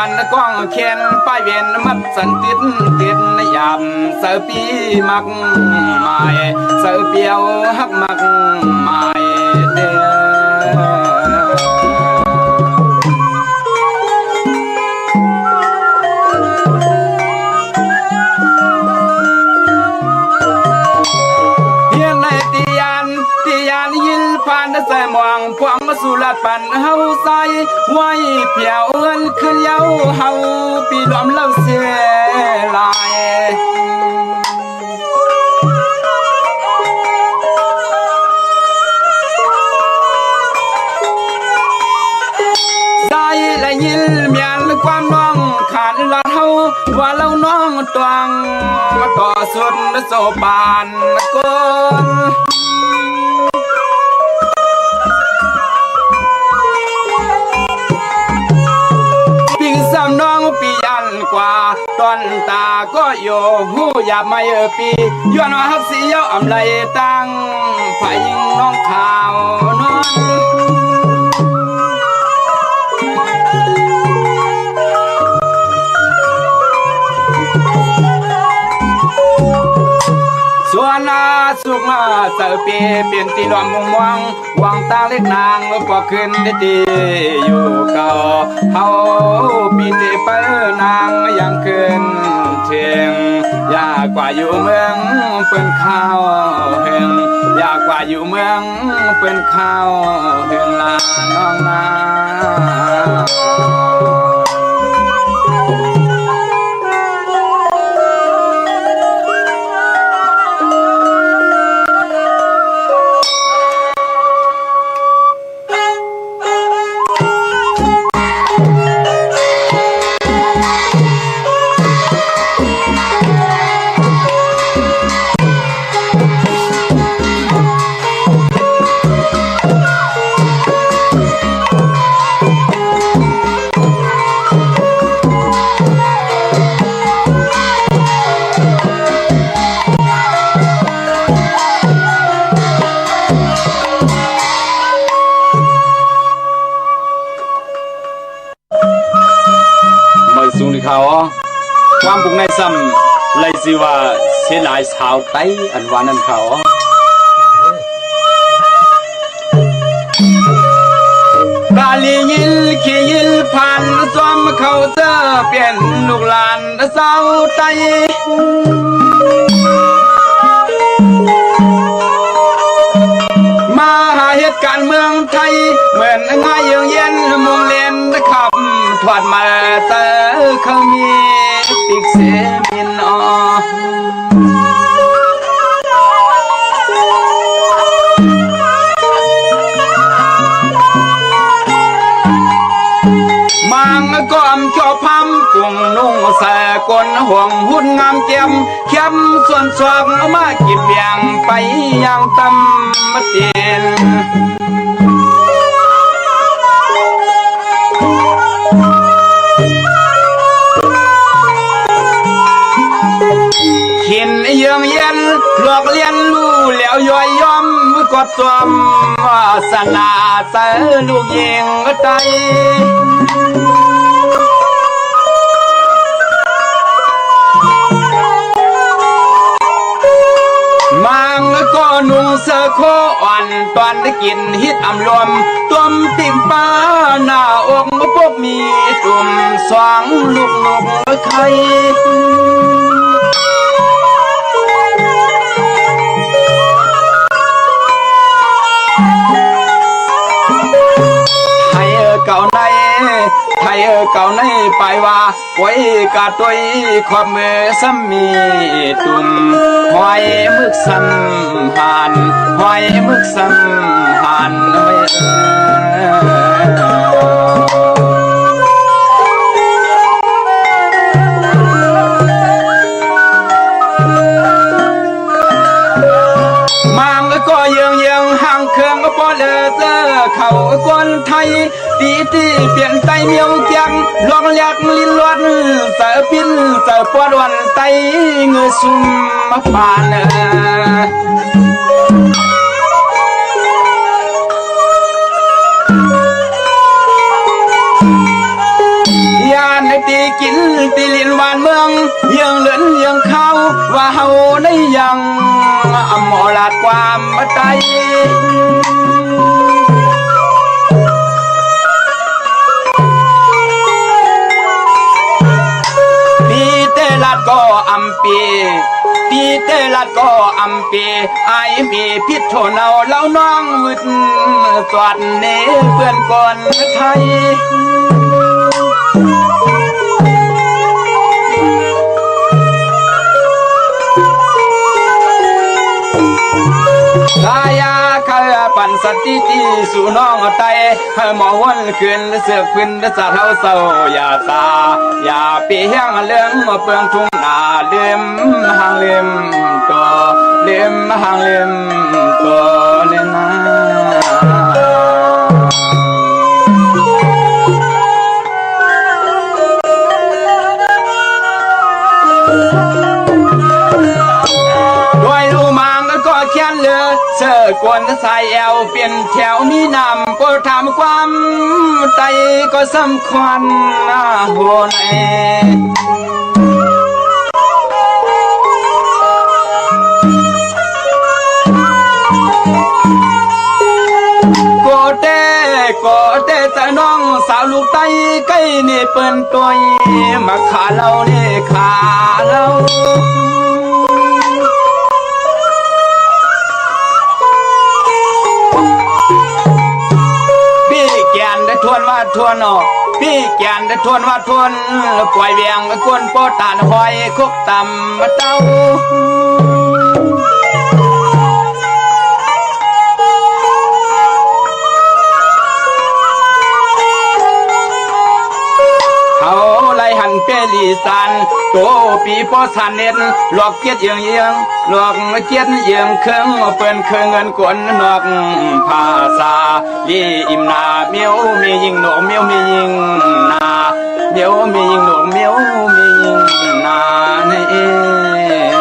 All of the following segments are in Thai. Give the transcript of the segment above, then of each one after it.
านก้องเขียนป้ายเวียนมัดสันติดยามเสือปีมักหมายเสือเปียวหักมักหมายเด้อผ่านใส่มองพวงมาสู่ลาดปั่นเฮาใส่ไว้เปียวเอินขึ้นเย้าเฮาปีล้อมเล่าเสียลายใส่และยินเมียนความน้องขาดลาดเฮาว่าเล่าน้องตวงต่อสุดโซบานก้นน้องปียันกว่าตอนตาก็อยู่หูอย่าไม่ปีย้อนว่าฮักสีเย้าอำไลตั้งฝ่ายยิงน้องข่าวนวลส่วนอาสุกมาเสือเปียเปลี่ยนตีหลอมมุงวังวางตาเล็กนางพอขึ้นได้ดีอยู่เก่าเฮาปีนี้ไปนางยังขึ้นเทียงยากกว่าอยู่เมืองเป็นข้าวเฮงยากกว่าอยู่เมืองเป็นข้าวเฮงลาน้องนาความบุกในซ้ำเลยสิว่าเสียหลายสาวไต้อันวานั้นเขากาลียิลขี้ยิลพันซ้อมเขาเจอเปลี่ยนลูกหลานสาวไต้มาหาเหตุการณ์เมืองไทยเหมือนง่ายเย็นมุงเล่นขับถอดมาเตอเขามีปีกเสมินอมังก้อมจอบพัมปุ่งนุ่งใส่กลห่วงหุ่นงามเจียมเข้มส่วนสวงมากิบยังไปยังตำมาเตียนหินเยืองเย็นหลอกเลี้ยนลู่แล้วย่อยย่อมกดตัววาสนาเตอลูกยิงใจมังก็นุ่งเสื้อโคอ่อนตอนได้กินฮิตอำลมต้มติ่มปลาหน้าอกพวกมีตุ่มสว่างลูกนกไข่เก่าในไทยเก่าในไปว่าไว้กาตัวขอบมือซ้ำมีตุ่มหอยมึกซ้ำผ่านหอยมึกซ้ำผ่านก็ยังห่างเครื่องพอเลเจอเขาคนไทยตีที่เปลี่ยนใจเมียวจังลองอยากลิ้นล้วนเจอปิ้นเจอปวดวันไตเงยซุ่มมาปานยานใน ยังหมอลาดความใจปีเตลัดก็อัมปีปีเตลัดก็อัมปีไอมีพิษโทนเอาเล่าน้องมึดสวัสดีเพื่อนก่อนไทยกายาคาปันสติที่สู่น้องไตหมอวันขึ้นเสือกขึ้นสะเท้าเศร้าอย่าตาอย่าเปียงเลื่องมาเปลืองทุ่งนาเลื่อมหางเลื่อมตัวเลื่อมหางเลื่อมตัวเล่นนาเขียนเลือเสือกวนใส่เอวเปลี่ยนแถวมีนำโปรทำความใจก็สำคัญโหนโกเต้จะน้องสาวลูกไตใกล้นี่เปิ้นตัวมาขาเรานี่ขาเราทวนว่าทวนอพี่แกนได้ทวนว่าทวนปล่อยเวียงกวนโปตานหอยคุกต่ำมาเต้าเขาไล่หันเปรีสันโตปีพอสันเน็ตหลอกเกียดเยียงหลอกเกียดเยียงเครื่องเปิ้นเครื่องเงินกวนนอกภาษาลีอิมนาเมียวมียิงหนกเมียวมียิงนาเมียวมียิงหนกเมียวมียิงนานี่เอง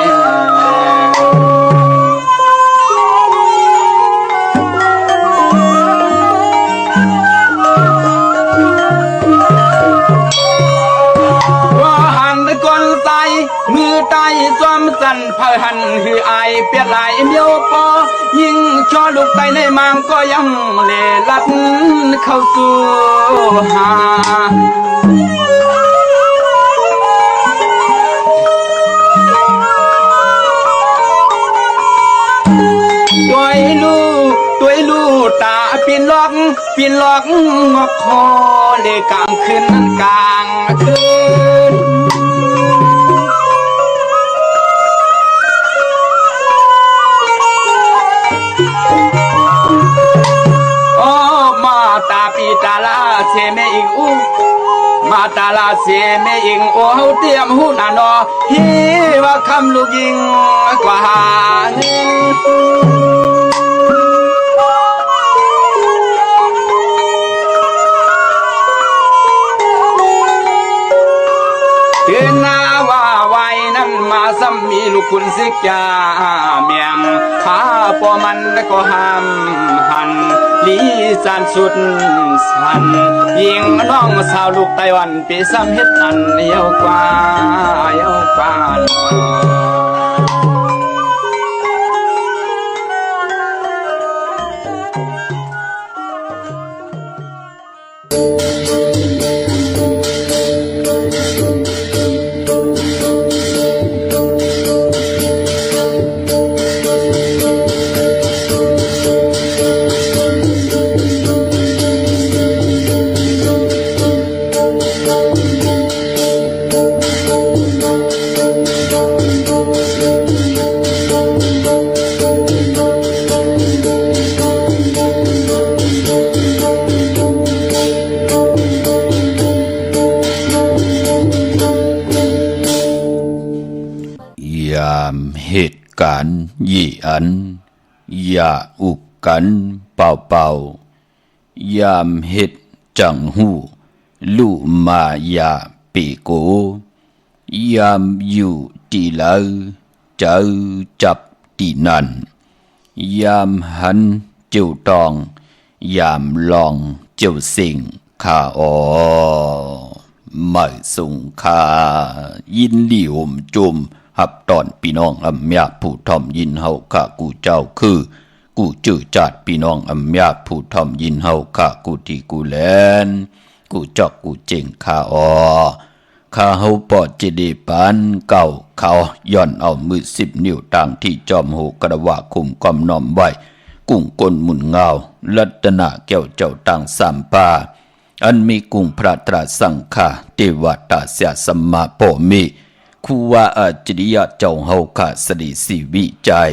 มือใต้ซ้อมสั่นเพื่อหันหือไอเปียกไหลเมียวปอยิงช่อลูกไตในมังก็ยังเล่ลัดเข้าสู่หาตัวลูตาปีนล็อกงอกคอเลยกลางคืนกลางคืนตาปีตาลาเสเมอิงอูมาตาลาเสเมอิงโอเฮาเตรียมหูนานอฮีว่าคำลูกยิงกว่าเตือนนาว่าไว้นั้นมาซ้ำมีลูกคุณสิกาเมียงหาปอมันแล้วก็ห้ามหันลีจานสุดสันยิงน้องสาวลูกไต้หวันปีซ้ำเฮ็ดอันเยาวกว่าเหตุการณ์ยี่อันอย่าอุกกันเป่ายามเหตุจังหูลู่มายาปีโกยามอยู่ตีเลอเจอจับตีนันยามหันเจ้าตองยามลองเจ้าสิงข้าไม่สงข้ายินหลี่ห่มจุม หับตอนพี่น้องอำยาผู้ทอมยินเฮาข้ากูเจ้าคือกูจื้อจัดพี่น้องอำยาผู้ทอมยินเฮาข้ากูที่กูแลนกูจอกกูเจ๋งข้าข้าเฮาปอดจะได้ปานเก่าเขาย่อนเอามือ10 นิ้วต่างที่จอมโหกระว่าคุมกอมน้อมไว้กุ้งก้นหมุนเงารัตนาแก้วเจ้าต่างสามป่าอันมีกุ้งพระตราสังฆาเทวตาเสียสัมมาโพมิคูว่าอาจริยะเจ้าเฮาข้าสดิสิวิจัย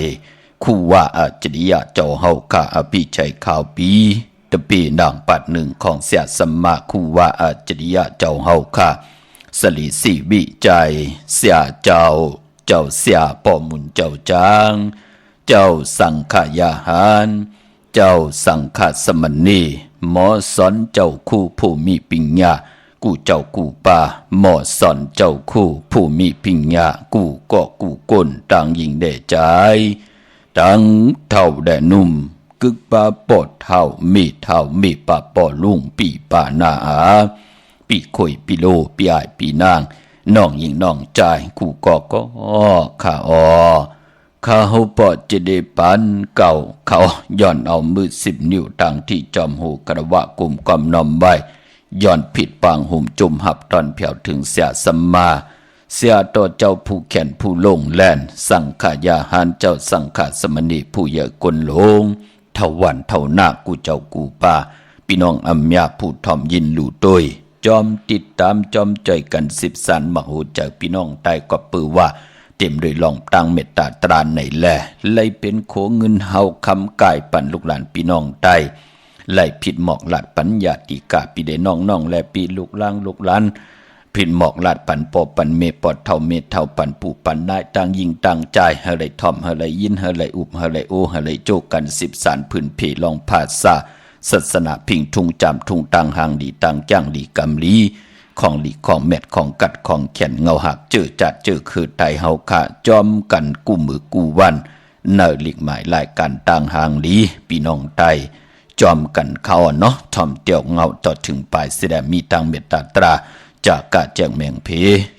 คูว่าอาจริยะเจ้าเฮาข้าอภิชัยข่าวปีตะปีนางปัดหนึ่งของเสียสัมมาคูว่าอาจริยะเจ้าเฮาข้าสลิสิวิจัยเสียเจ้าเสียป่อมุนเจ้าจางเจ้าสังขยาหารเจ้าสังฆสมณีหมอสอนเจ้าคู่ผู้มีปิญญากูเจ้ากูป่าหมอสอนเจ้าคู่ผู้มีปิญญากูก็กูก้นต่างยิงได้ใจตั้งเท่าแด่นุ่มกึกป่าปอดเท่ามีป่าปอลุงปีป่านาอาปีข่อยปีโลปีอายปีนางน้องยิงน้องใจกูก็ข้าข้าเฮาปอดจะได้ปันเก่าเขาย่อนเอามือ10 นิ้วต่างที่จอมหูกระวะกลุ่มกอมนอมไว้ย่อนผิดปางหุ่มจุ่มหับตอนเผียวถึงเสียสัมมาเสียต่อเจ้าผู้แขนผู้ลงแล่นสังขายาหารเจ้าสังขสมณีผู้เยอะกลลงเท่าวันเท่าหน้ากูเจ้ากูป่าพี่น้องอำยาผู้ทอมยินหลู่ตยจอมติดตามจอมใจกัน10 สันมโหจากพี่น้องใต้ก็ปือว่าเต็มด้วยลองตังเมตตาตราในแลเลยเป็นโขเงินเฮาคำกายปันลูกหลานพี่น้องใต้ไล่ผิดหมอกหลัดปัญญาติกาปีเดน้องและปีลูกล่างลูกหลานผิดหมอกหลัดปันปอปันเมปอดเท่าเมเท่าปันปูปันได้ต่างยิงต่างใจเฮาเลยทอมเฮาเลยยินเฮาเลยอุบเฮาเลยโอเฮาเลยโจกัน10 สารพื้นเพลองภาษาศาสนาพิงทุงจำทุงต่างหางดีต่างจ้างดีกำลีของหลีของเม็ดของกัดของแขนเงาหักเจอจัดเจอคือไทยเฮาค่ะจอมกันกู้มือกู้วันเนอหลีกหมายรายการต่างหางลีพี่น้องไทยจอมกันเขาเนาะทอมเตียวเงาต่อถึงปลายเสดมีตังเมตตาตราจากกะแจงแมงเพ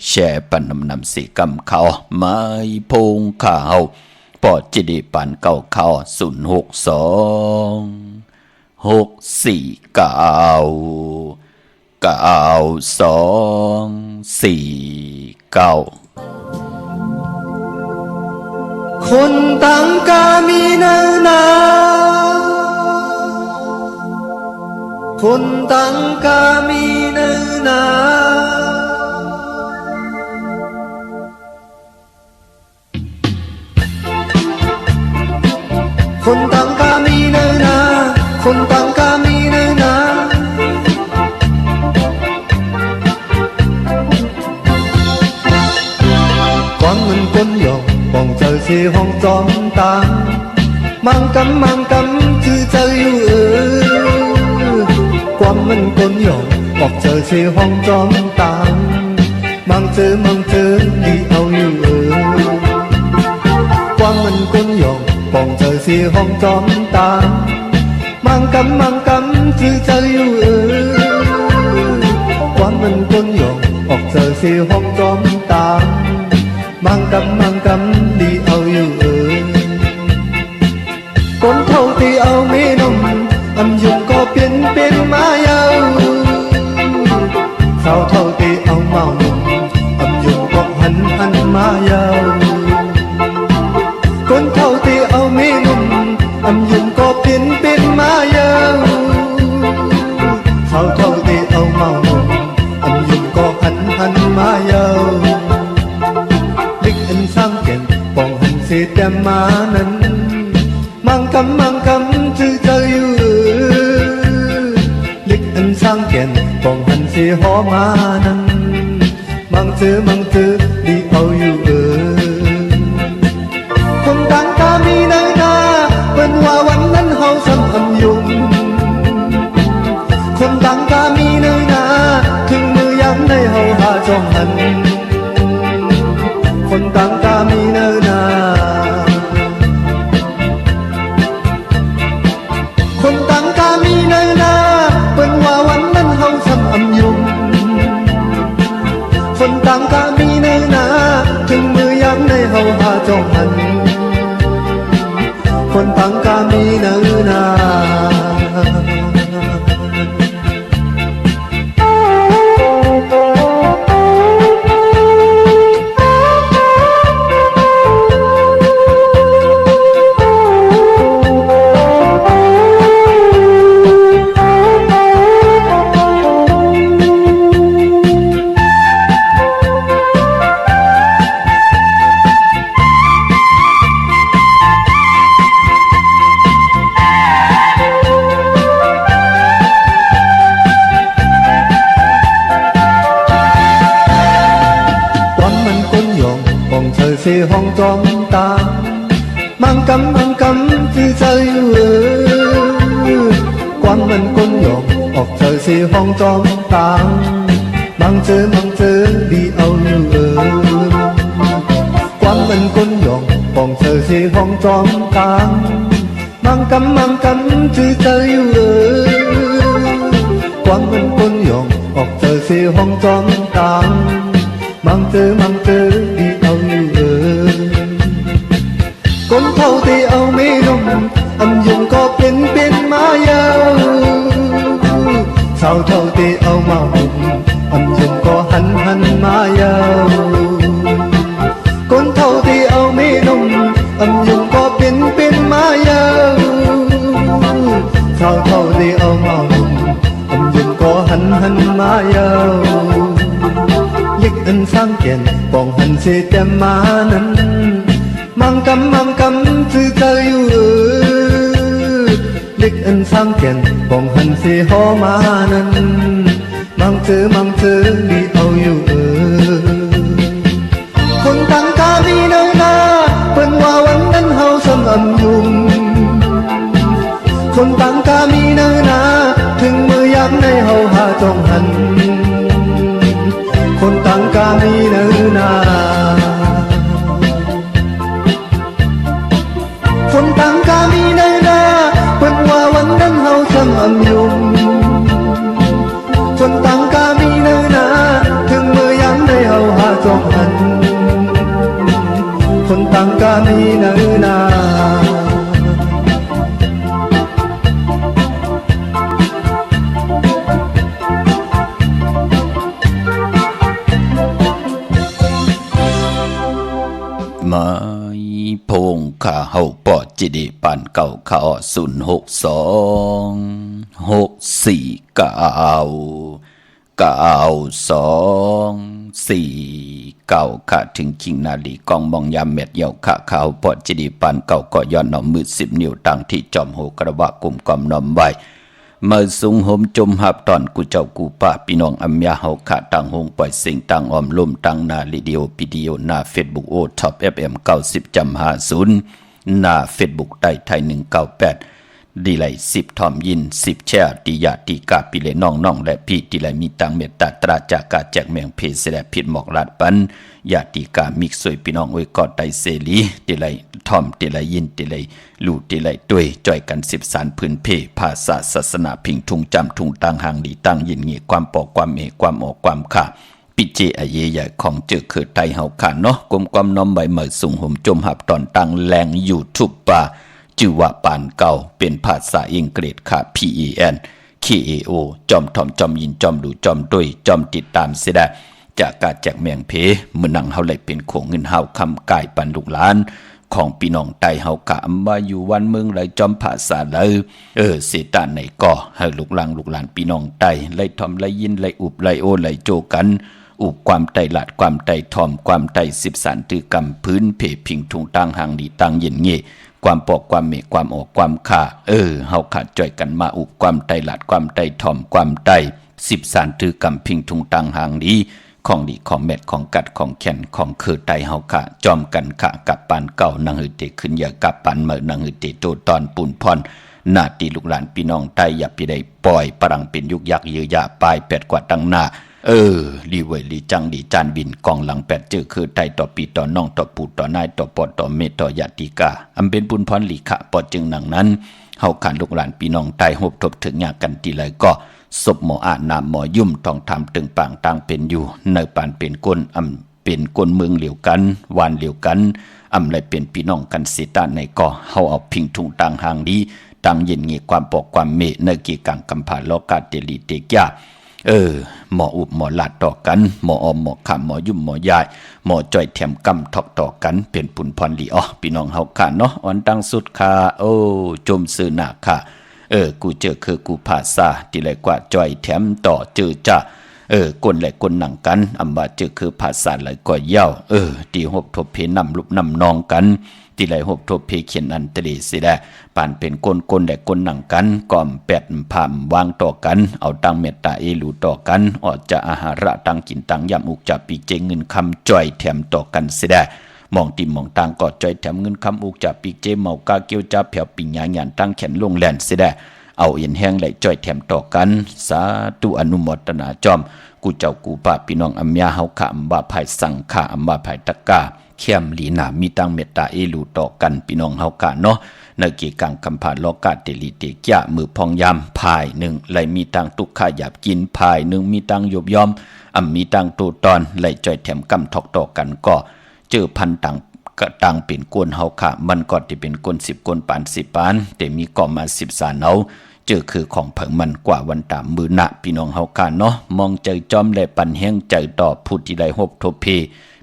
แช่ปันนำสีกำเขาไม้พงข่าวปอดจิดีปันเก่าเขา062499249คนต่างกามีเนื้อนาคนต่างกามีเนื้อนาคนต่างกามีเนื้อนาคนต่างกามีเนื้อนาquán mình quân dòng vòng trời xe hoang tròn tan mang cắm chư chơi quán mình quân dòng vòng trời xe hoang tròn tan mang chớ đi ao quán mình quân dòng vòng trời xe hoang tròn tan mang cắm chư chơi quán mình quân dòng vòng trời xe hoang tròn tan mang cắm đi ao con thâu thì ao mê nồng âm dùng có biến má yêu sao thâu thì ao màu nồng âm dùng có hân má yêu con thâu thì ao mê nồng âm dùng có biến má yêu sao thâu thì ao màu nồng âm dùng có hân má yêu sang kiện bong hành sẽ đem má nấn mang cắm chư chơi lịch anh sang kiện bong hành sẽ hó má nấn mang chư đi aoคนต่างกามีเนื้อนาเป็นว่าวันนั้นเฮาซ้ำอำยุงคนต่างกามีเนื้อนาถึงมือย้ำในเฮาหาจ้องหันคนต่างกามีเนื้อนาคนต่างกามีเนื้อนาเป็นว่าวันนั้นเฮาซ้ำอำยุงคนต่างกามีเนื้อนาถึงมือย้ำใน คนต่างก็มีเนื้อนาห้องจอมตามังกำที่ใจความมันก้นหยองออกเจอสิห้องจอมตามังเจอดีเอาอยู่ความมันก้นหยองปองเจอสิห้องจอมตามังกำที่ใจความมันก้นหยองออกเจอสิห้องจอมตามังเจอดีเอาอยู่คนเท่าที่เอาไม่นมยงก็เป็นมายาวสาวเท่าที่เอามาหุ่มยงก็หันมายาวคนเท่าที่เอาไม่นมยงก็เป็นมายาวสาวเท่าที่เอามาหุ่มยงก็หันมายาวลิกสร้างเกียนปองหันเสียแต่มานั้นมังกำจือเธออยู่ลิกสร้างเกียนปองหันเสียหอมานั้นมังเจอดีเอาอยู่คนต่างกามีเนื้อนาเปิ้นว่าวันนั้นเฮาสมยุ่งคนต่างกามีเนื้อนาถึงมือยามในเฮาหาจองหันคนต่างกามีเนื้อนาคนต่างกามีเนื้อนาเปิ้นว่าวันนั้นเฮาสมยุ่งคนต่างกามีเนื้อนาถึงมือยามในเฮาหาจองหันคนต่างกามีเนื้อนามาพงข้าเฮาปอจิดีปานเก่าข้าอ06264962924ข้าถึงคิงนาลีกองมองยามเม็ดเหี่ยวข้าข้าวปอจิดีปานเก่าก็ย้อนเอามือ10 นิ้วตั้งที่จอมโหกระบะกุมกอมน้อมไว้มาสุงหมจมหับตอนกูเจ้ากูป้าพี่น้องอัมยาเฮาขาตังหงปล่อยสิ่งตังออมลมตังนาลิดีโอวิดีโอหน้า Facebook โอท็อป FM 90.50หน้า Facebook ใต้ไทย198ดีไล10ทอมยิน10แช่ติยาติกาปิเลน้องและพี่ติไลมีตังเมตตาตราจากกาแจกแมงเพเสและผิดหมอกลาดปันยาติกามิกสวยพี่น้องอวยกอดไตเสลีติไลทอมติไลยินติไลลู่ติไลด้วยจ่อยกัน10สารพื้นเพภาษาศาสนาพิงทุงจำทุงตังหางดีตังยินเงีความปอกความเมความออกความขาปิเจอเยใหญ่ของเจอคือไทยเฮาขาเนาะกลมความน้อมใบเหมยสูงห่มจมหับตอนตังแรงยูทูบป่าจื่อว่าปานเก่าเป็นภาษาอังกฤษค่ะ PEN KAO จอมทอมจอมยินจอมดูจอมด้วยจอมติดตามเสียได้จากการแจกแมงเพมื้อนังเฮาเลยเป็นโขงเงินเฮาคำกายปันลูกหลานของพี่น้องไตเฮากะมาอยู่วันเมืองไหลจอมภาษาเลยเสตานในก่อให้ลูกหลานพี่น้องไตไหลทอมไหลยินไหลอุบไหลโอไหลโจกันอุบความไตหลาดความไตทอมความไต10สารตือกำพื้นเพพิงทุงตังหางดีตังเย็นเง่ความปอกความเมความออกความข่าเฮาขาดจ่อยกันมาอุบความไตหลาดความไตทอมความไต10สารตือกำพิงทุงตังหางดีของดีของเม็ดของกัดของแขนของคือไตเฮาค่ะจอมกันค่ะกับปานเก่านางหือเตขึ้นอย่ากับปานเมื่อนางหือเตโตตอนปูนพรหน้าตีลูกหลานพี่น้องไตอย่าไปได้ปล่อยปรังเป็นยุกยักยือยาปลาย8กว่าตั้งหน้าลีเวยลีจังดีจานบินกองหลัง8เจอคือไตต่อปีต่อน้องต่อปู่ต่อนายต่อปอต่อเมต่อญาติกาอำเป็นปุนพรลีขะปอจึงหนังนั้นเฮาขันลูกหลานพี่น้องไตหบทบถึงยากันทีไรก็ศพหมออาณามหมอยุ่มต้องทำตึงปางต่างเป็นอยู่ในปานเป็นก้นเป็นก้นเมืองเหลียวกันวานเหลียวกัน อำไรเป็นพี่น้องกันเสตาในก่อเฮาเอาพิงทุงต่างหางดีต่างเย็นเงีความปอกความเมในกีกังกำผาโลกาเตลีเตกยาหมออุบหมอลาดต่อกันหมออมหมอขำหมอยุ่มหมอยายหมอจ่อยแถมกำทอกต่อกันเป็นปุ่นพรลีพี่น้องเฮาค่ะเนาะอ่อนดังสุดค่ะจมซื้อหน้าค่ะกูเจอคือกูภาษาที่ไรกว่าจ่อยแถมต่อเจอจ้ากลและกลหนังกันอำว่าเจอคือภาษาไหลก่อเย้าตีหบทบเพนำลุบนำนองกันตีไหลหบทบเพเขียนอันตรีสิได้ปานเป็นกลและกลหนังกันก่อมแปดพามวางต่อกันเอาตังเมตตาเอลูต่อกันออกจะอาหาระตังกินตังยำอุกจับปีเจงเงินคำจ่อยแถมต่อกันสิได้มองติมองตังก็จ่อยแถมเงินคำอุกจับปีเจเมากาเกียวจับแผ่วปิญญาหยานตั้งแขนลงแหลนสิได้เอาเอ็นแห้งไหลจ่อยแถมต่อกันสาธุอนุโมทนาจอมกูเจ้ากูป้าพี่น้องอัมยาเฮาขะอัมบาภายสังขะอัมบาภายตะกาเข้มหลีนามีตังเมตตาเอลูต่อกันพี่น้องเฮากะเนาะในเกี่กังคำผาโลกาเตลิเตกะมือพองยามภายหนึ่งไหลมีตังตุกขะหยาบกินภายหนึ่งมีตังยบยอมมีตังตูตอนไหลจ่อยแถมกำทอกต่อกันก็เจอพันตังกะตังเป็นกวนเฮาขะมันก็ที่เป็นกวน10กวนปาน10ปานแต่มีก่อมา10สานเอาเจอคือของเผิงมันกว่าวันตามมือหนะพี่น้องเฮากันเนาะมองใจจอมและปันแห้งใจต่อผู้ที่ได้หบทบ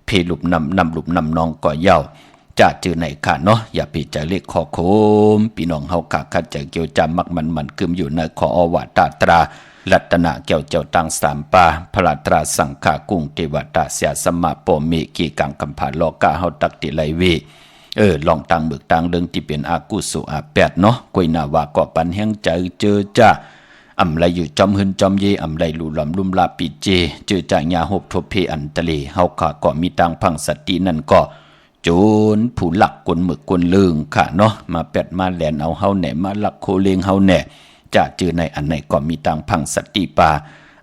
เพลุบนำลุบนำนองก่อเย้าจะเจอไหนค่ะเนาะอย่าไปใจเล็กขอโคมพี่น้องเฮากะคัดใจเกี่ยวจำมักมันกึมอยู่ในขออวตาตรารัตนะเกี่ยวเจ้าตังสามปาพระตราสังฆากุ้งเทวตาเสียสมะโปเมกีกังกัมผาโลกาเฮาตักติไลเวลองตังบึกตังเรื่องที่เป็นอากุสุอาแปดเนาะกวยนาวาก็ปันแห้งใจเจอจ้าอำไรอยู่จอมหึนจอมเยอำไรลู่ลำลุ่มลาปีเจเจอจ่ายาหบทบเพอันตะเลเฮาขาก็มีตังพังสตินั่นก็โจนผู้หลักกลหมึกกลลึงค่ะเนาะมาแปดมาแหลนเอาเฮาแหน่มาหลักโคเลงเฮาแหน่จะเจอในอันไหนก็มีตังพังสติปา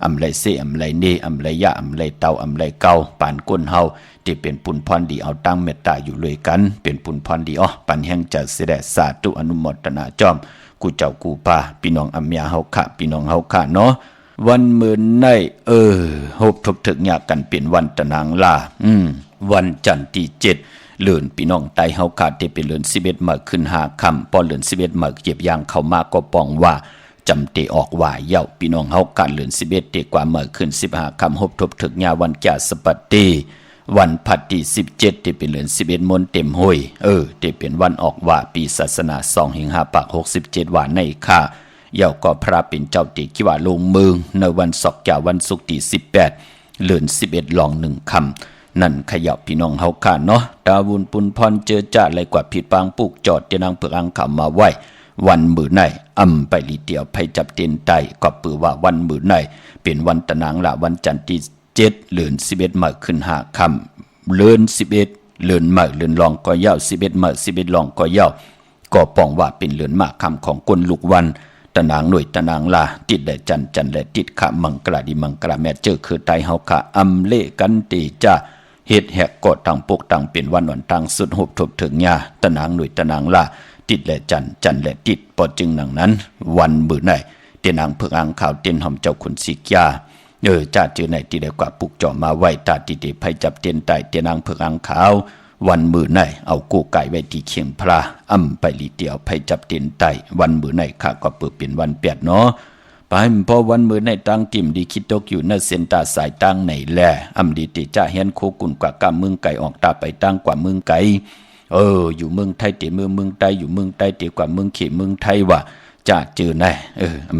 อำไรเสอำไรเนอำไรยะอำไรเตาอำไรเกาปานก้นเฮาที่เป็นปุนพรดีเอาตั้งเมตตาอยู่เลยกันเป็นปุนพรดีปันแห่งจะเสด็จสาธุอนุโมทนาจอมกูเจ้ากูป้าพี่น้องอัมยาเฮาค่ะพี่น้องเฮาค่ะเนาะวันมื้อในหบทบถึกยากกันเป็นวันตะนางลาวันจันทร์ที่7เลื่อนพี่น้องไตเฮาค่ะที่เป็นเลื่อน11มื้อขึ้น5ค่ำพอเลื่อน11มื้อเก็บยางเข้ามาก็ป้องว่าจำเตออกว่าเย้าพี่น้องเฮากันเลื่อน11เตกว่ามื้อขึ้น15ค่ำหบทบถึกยาวันแก่สปัตติวันพัดที่17ที่เป็นเดือน11มนเต็มห้วยที่เป็นวันออกว่าปีศาสนา2หิงหาปัก67ว่าในค่ะเย้าก็พระเป็นเจ้าติคิว่าลงเมืองในวันศกยาวันศุกร์ที่18เดือน11ลอง1ค่ำนั่นขยับพี่น้องเฮาค่ะเนาะตาวุนปุนพรเจอจ้าเลยกว่าผิดปางปุกจอดจะนางเผือกอังขำมาไว้วันมื้อไหนไปลีเตียวไผจับเต็นไตก็ปือว่าวันมื้อไหนเป็นวันตะนางละวันจันทร์ที่7เดือน11มื้อขึ้น5ค่ำเดือน11เดือนมื้อเดือนรองก็ยาว11มื้อ11รองก็ยาวก็ป้องว่าเป็นเดือนมะค่ำของกลลูกวันตะนางหน่วยตะนางลาติดได้จันและติดขะมังกราดิมังกราแม่เจอคือไตเฮาค่ะเลกันติจ้าเฮ็ดแหกกอดตังปกตังเป็นวันตังสุดหบทบถึงญาตะนางหน่วยตะนางลาติดและจันและติดปอจึงดังนั้นวันมื้อไหนเตนางเพิงอังข่าวเต้นหอมเจ้าขุนสิกยาจ้าเจอในที่ได้กว่าปุกจ่อมาไว้ตาติไผจับเต้นไตเตนางเพิงอังข่าววันมื้อไหนเอากู้ไก่ไว้ที่เคียงพระไปลีเตียวไผจับเต้นไตวันมื้อไหนข้าก็เปิดเป็นวัน8เนาะไปพอวันมื้อในตั้งติ่มดีคิดตกอยู่ในเส้นตาสายตั้งไหนแลดีติจ้าเฮียนโคกุนกว่ากะเมืองไก่ออกตาไปตั้งกว่าเมืองไก่อยู่เมืองไทยเตเมืองไทยอยู่เมืองไทยเตกว่าเมืองเขเมืองไทยว่าจะเจอแน่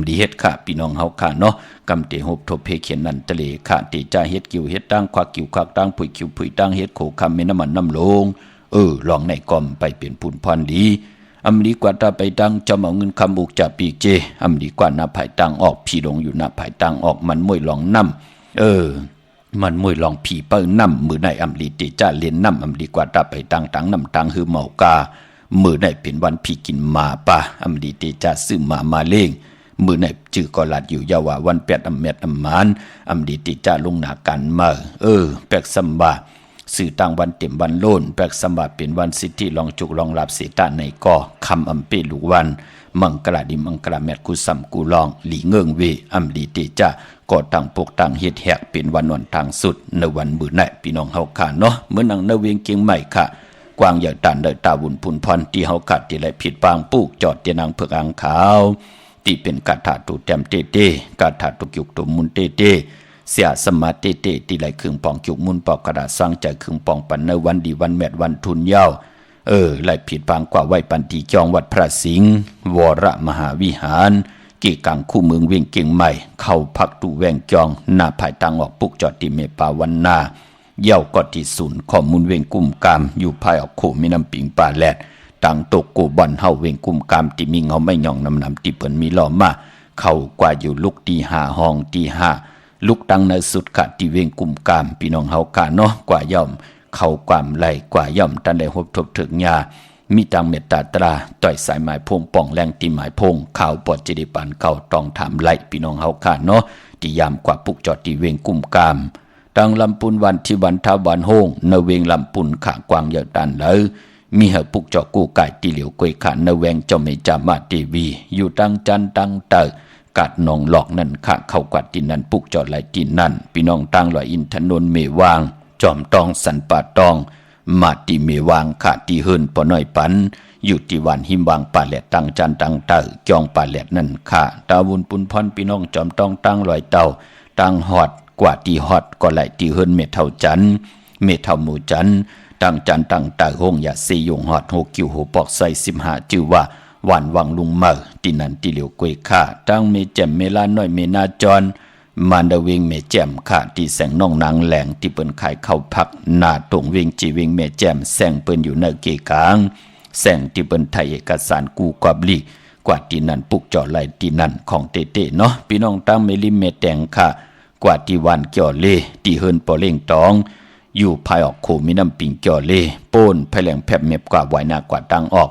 ดีเฮ็ดค่ะพี่น้องเฮาค่ะเนาะกำเตหบทบเพเขียนนั่นทะเลค่ะเตจ้าเฮ็ดกิ่วเฮ็ดตั้งควักกิ่วควักตั้งผุยกิ่วผุยตั้งเฮ็ดโขคำเมน้ำมันน้ำลงลองในกอมไปเป็นปุนพรดีดีกว่าถ้าไปตั้งจะเอาเงินคำบุกจากปีเจดีกว่าหน้าภายตั้งออกพี่ลงอยู่หน้าภายตั้งออกมันมวยลองน้ำมันมวยลองผีเปิ้นน้ำมือในลีเตจ้าเลียนน้ำดีกว่าถ้าไปตั้งตังน้ำตังคือเมากามือในเป็นวันพี่กินมาป่ะดีเตจ้าซื้อมาเล่งมือในจื้อก็ลัดอยู่ยาวว่าวัน8เม็ดมานดีเตจ้าลงหน้ากันมาแปกซัมบาสื่อต่างวันเต็มวันโลนแปกซัมบาเป็นวันสิทธิลองจุกลองรับเสตาในก่อคำเปลูกวันมังกราดิมังกราแมดกุสัมกูลองหลีเงิงเวดีเตจ้าก็ตั้งปกตั้งเฮ็ดแหกเป็นวันทางสุดในวันมื้อไหนพี่น้องเฮาค่ะเนาะเมื่อนังในเวียงเกียงใหม่ค่ะก กวางอย่าตันเดตาวุนพุนพรที่เฮากัดที่ไหลผิดปางปุกจอดเตียนางเผือกอังขาวที่เป็นกาถาตุแต้มเตเตกาถาตุกิกตุมุนเตเตเสียสมาเตเตที่ไหลครึ่งปองจุกมุนปอกกระดาษสร้างใจครึ่งปองปันในวันดีวันแมดวันทุนยาวไหลผิดปางกว่าไว้ปันตีจองวัดพระสิงห์วรมหาวิหารกี่กังคู่เมืองเวียงเก่งใหม่เข้าพักตูแวงจองหน้าภายตังออกปุกจอดที่เมปาวันนาเย่าก็ที่ศูนย์ข้อมูลเวียงกุ่มกามอยู่ภายออกโขมีน้ำปิงป่าแลดตังตกกูบอนเฮาเวียงกุ่มกามที่มีเงาไม่ย่องนำที่เปิ้นมีล้อมาเข้ากว่าอยู่ลุกตีห้าห้องตีห้าลุกตังในสุดกะที่เวียงกุ่มกามพี่น้องเฮากะเนาะกว่าย่อมเข้าความไหลกว่าย่อมตันได้หบทบถึงยามีตังเมตตาตราต่อยสายหมายพงป่องแรงตีหมายพงข่าวปอดจิริปันเก่าต้องถามไหลพี่น้องเฮากะเนาะที่ยามกว่าปุกจอดที่เวียงกุ่มกามตังลำปุนวันที่วันท้าวันโฮงในเวงลำปุนขากวางเยาตันเลยมีเหปุกจอกูไก่ตีเหลียวกวยขันในแวงเจ้าเมจามาตีวีอยู่ตังจันตังเตอกัดนองหลอกนั่นขะเข้ากวัดที่นั่นปุกจอดไหลที่นั่นพี่น้องตังลอยอินทนนเมวางจอมตองสันป่าตองมาตีเมวางขะตีเฮินปอน้อยปันอยู่ที่วันหิมวางป่าแหลดตังจันตังเตอจองป่าแหลดนั่นขะตาวุนปุนพรพี่น้องจอมตองตังลอยเต่าตังหอดกว่าตีฮอดก็ไหลตีเฮินเมเท่าจันเมเท่าหมู่จันตั้งจันตั้งตาห้องอย่าซียงฮอด6คิวหัวปอกใส่15จื่อว่าวันวังลุงเมอที่นั่นที่เหลียวกวยค่าตั้งเมแจ่มเมลาน้อยเมนาจรมันดาเวงเมแจ่มค่าที่แสงน้องนางแหลงที่เปิ้นขายเข้าพักหน้าตรงเวงจีเวงเมแจ่มแสงเปิ้นอยู่ในเกกางแสงที่เปิ้นไทยเอกสารกูกว่าบลีกว่าที่นั่นปุกจอไหลที่นั่นของเตเตเนาะพี่น้องตั้งเมลิเมแตงค่ากว่าที่วันเกี่ยวเลที่เฮินปอเล่งตองอยู่ภายออกโคมีน้ำปิงเกี่ยวเลโป้นภายแหลงแผบเม็บกว่าไหวหน้ากว่าตังออก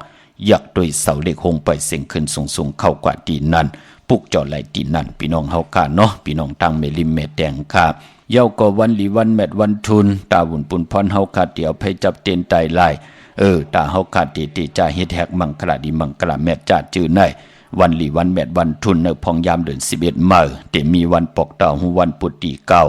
ยักโดยเสาเล็กหงไปเสียงขึ้นสูงเข้ากว่าที่นั่นปุกจอไหลที่นั่นพี่น้องเฮากาเนาะพี่น้องตั้งเมลิเมแตงค่าเย้าก็วันลีวันแมดวันทุนตาบุญปุนพรเฮาคาเดียวไปจับเตียนไตไล่ตาเฮาคาติจ่าเฮ็ดแฮกมังคลาดีมังคลาแมดจ่าจื้อในวันลีวันแมดวันทุนในพองยามเดือน11เมื่อแต่มีวันปกเต่าวันปุตติเก้า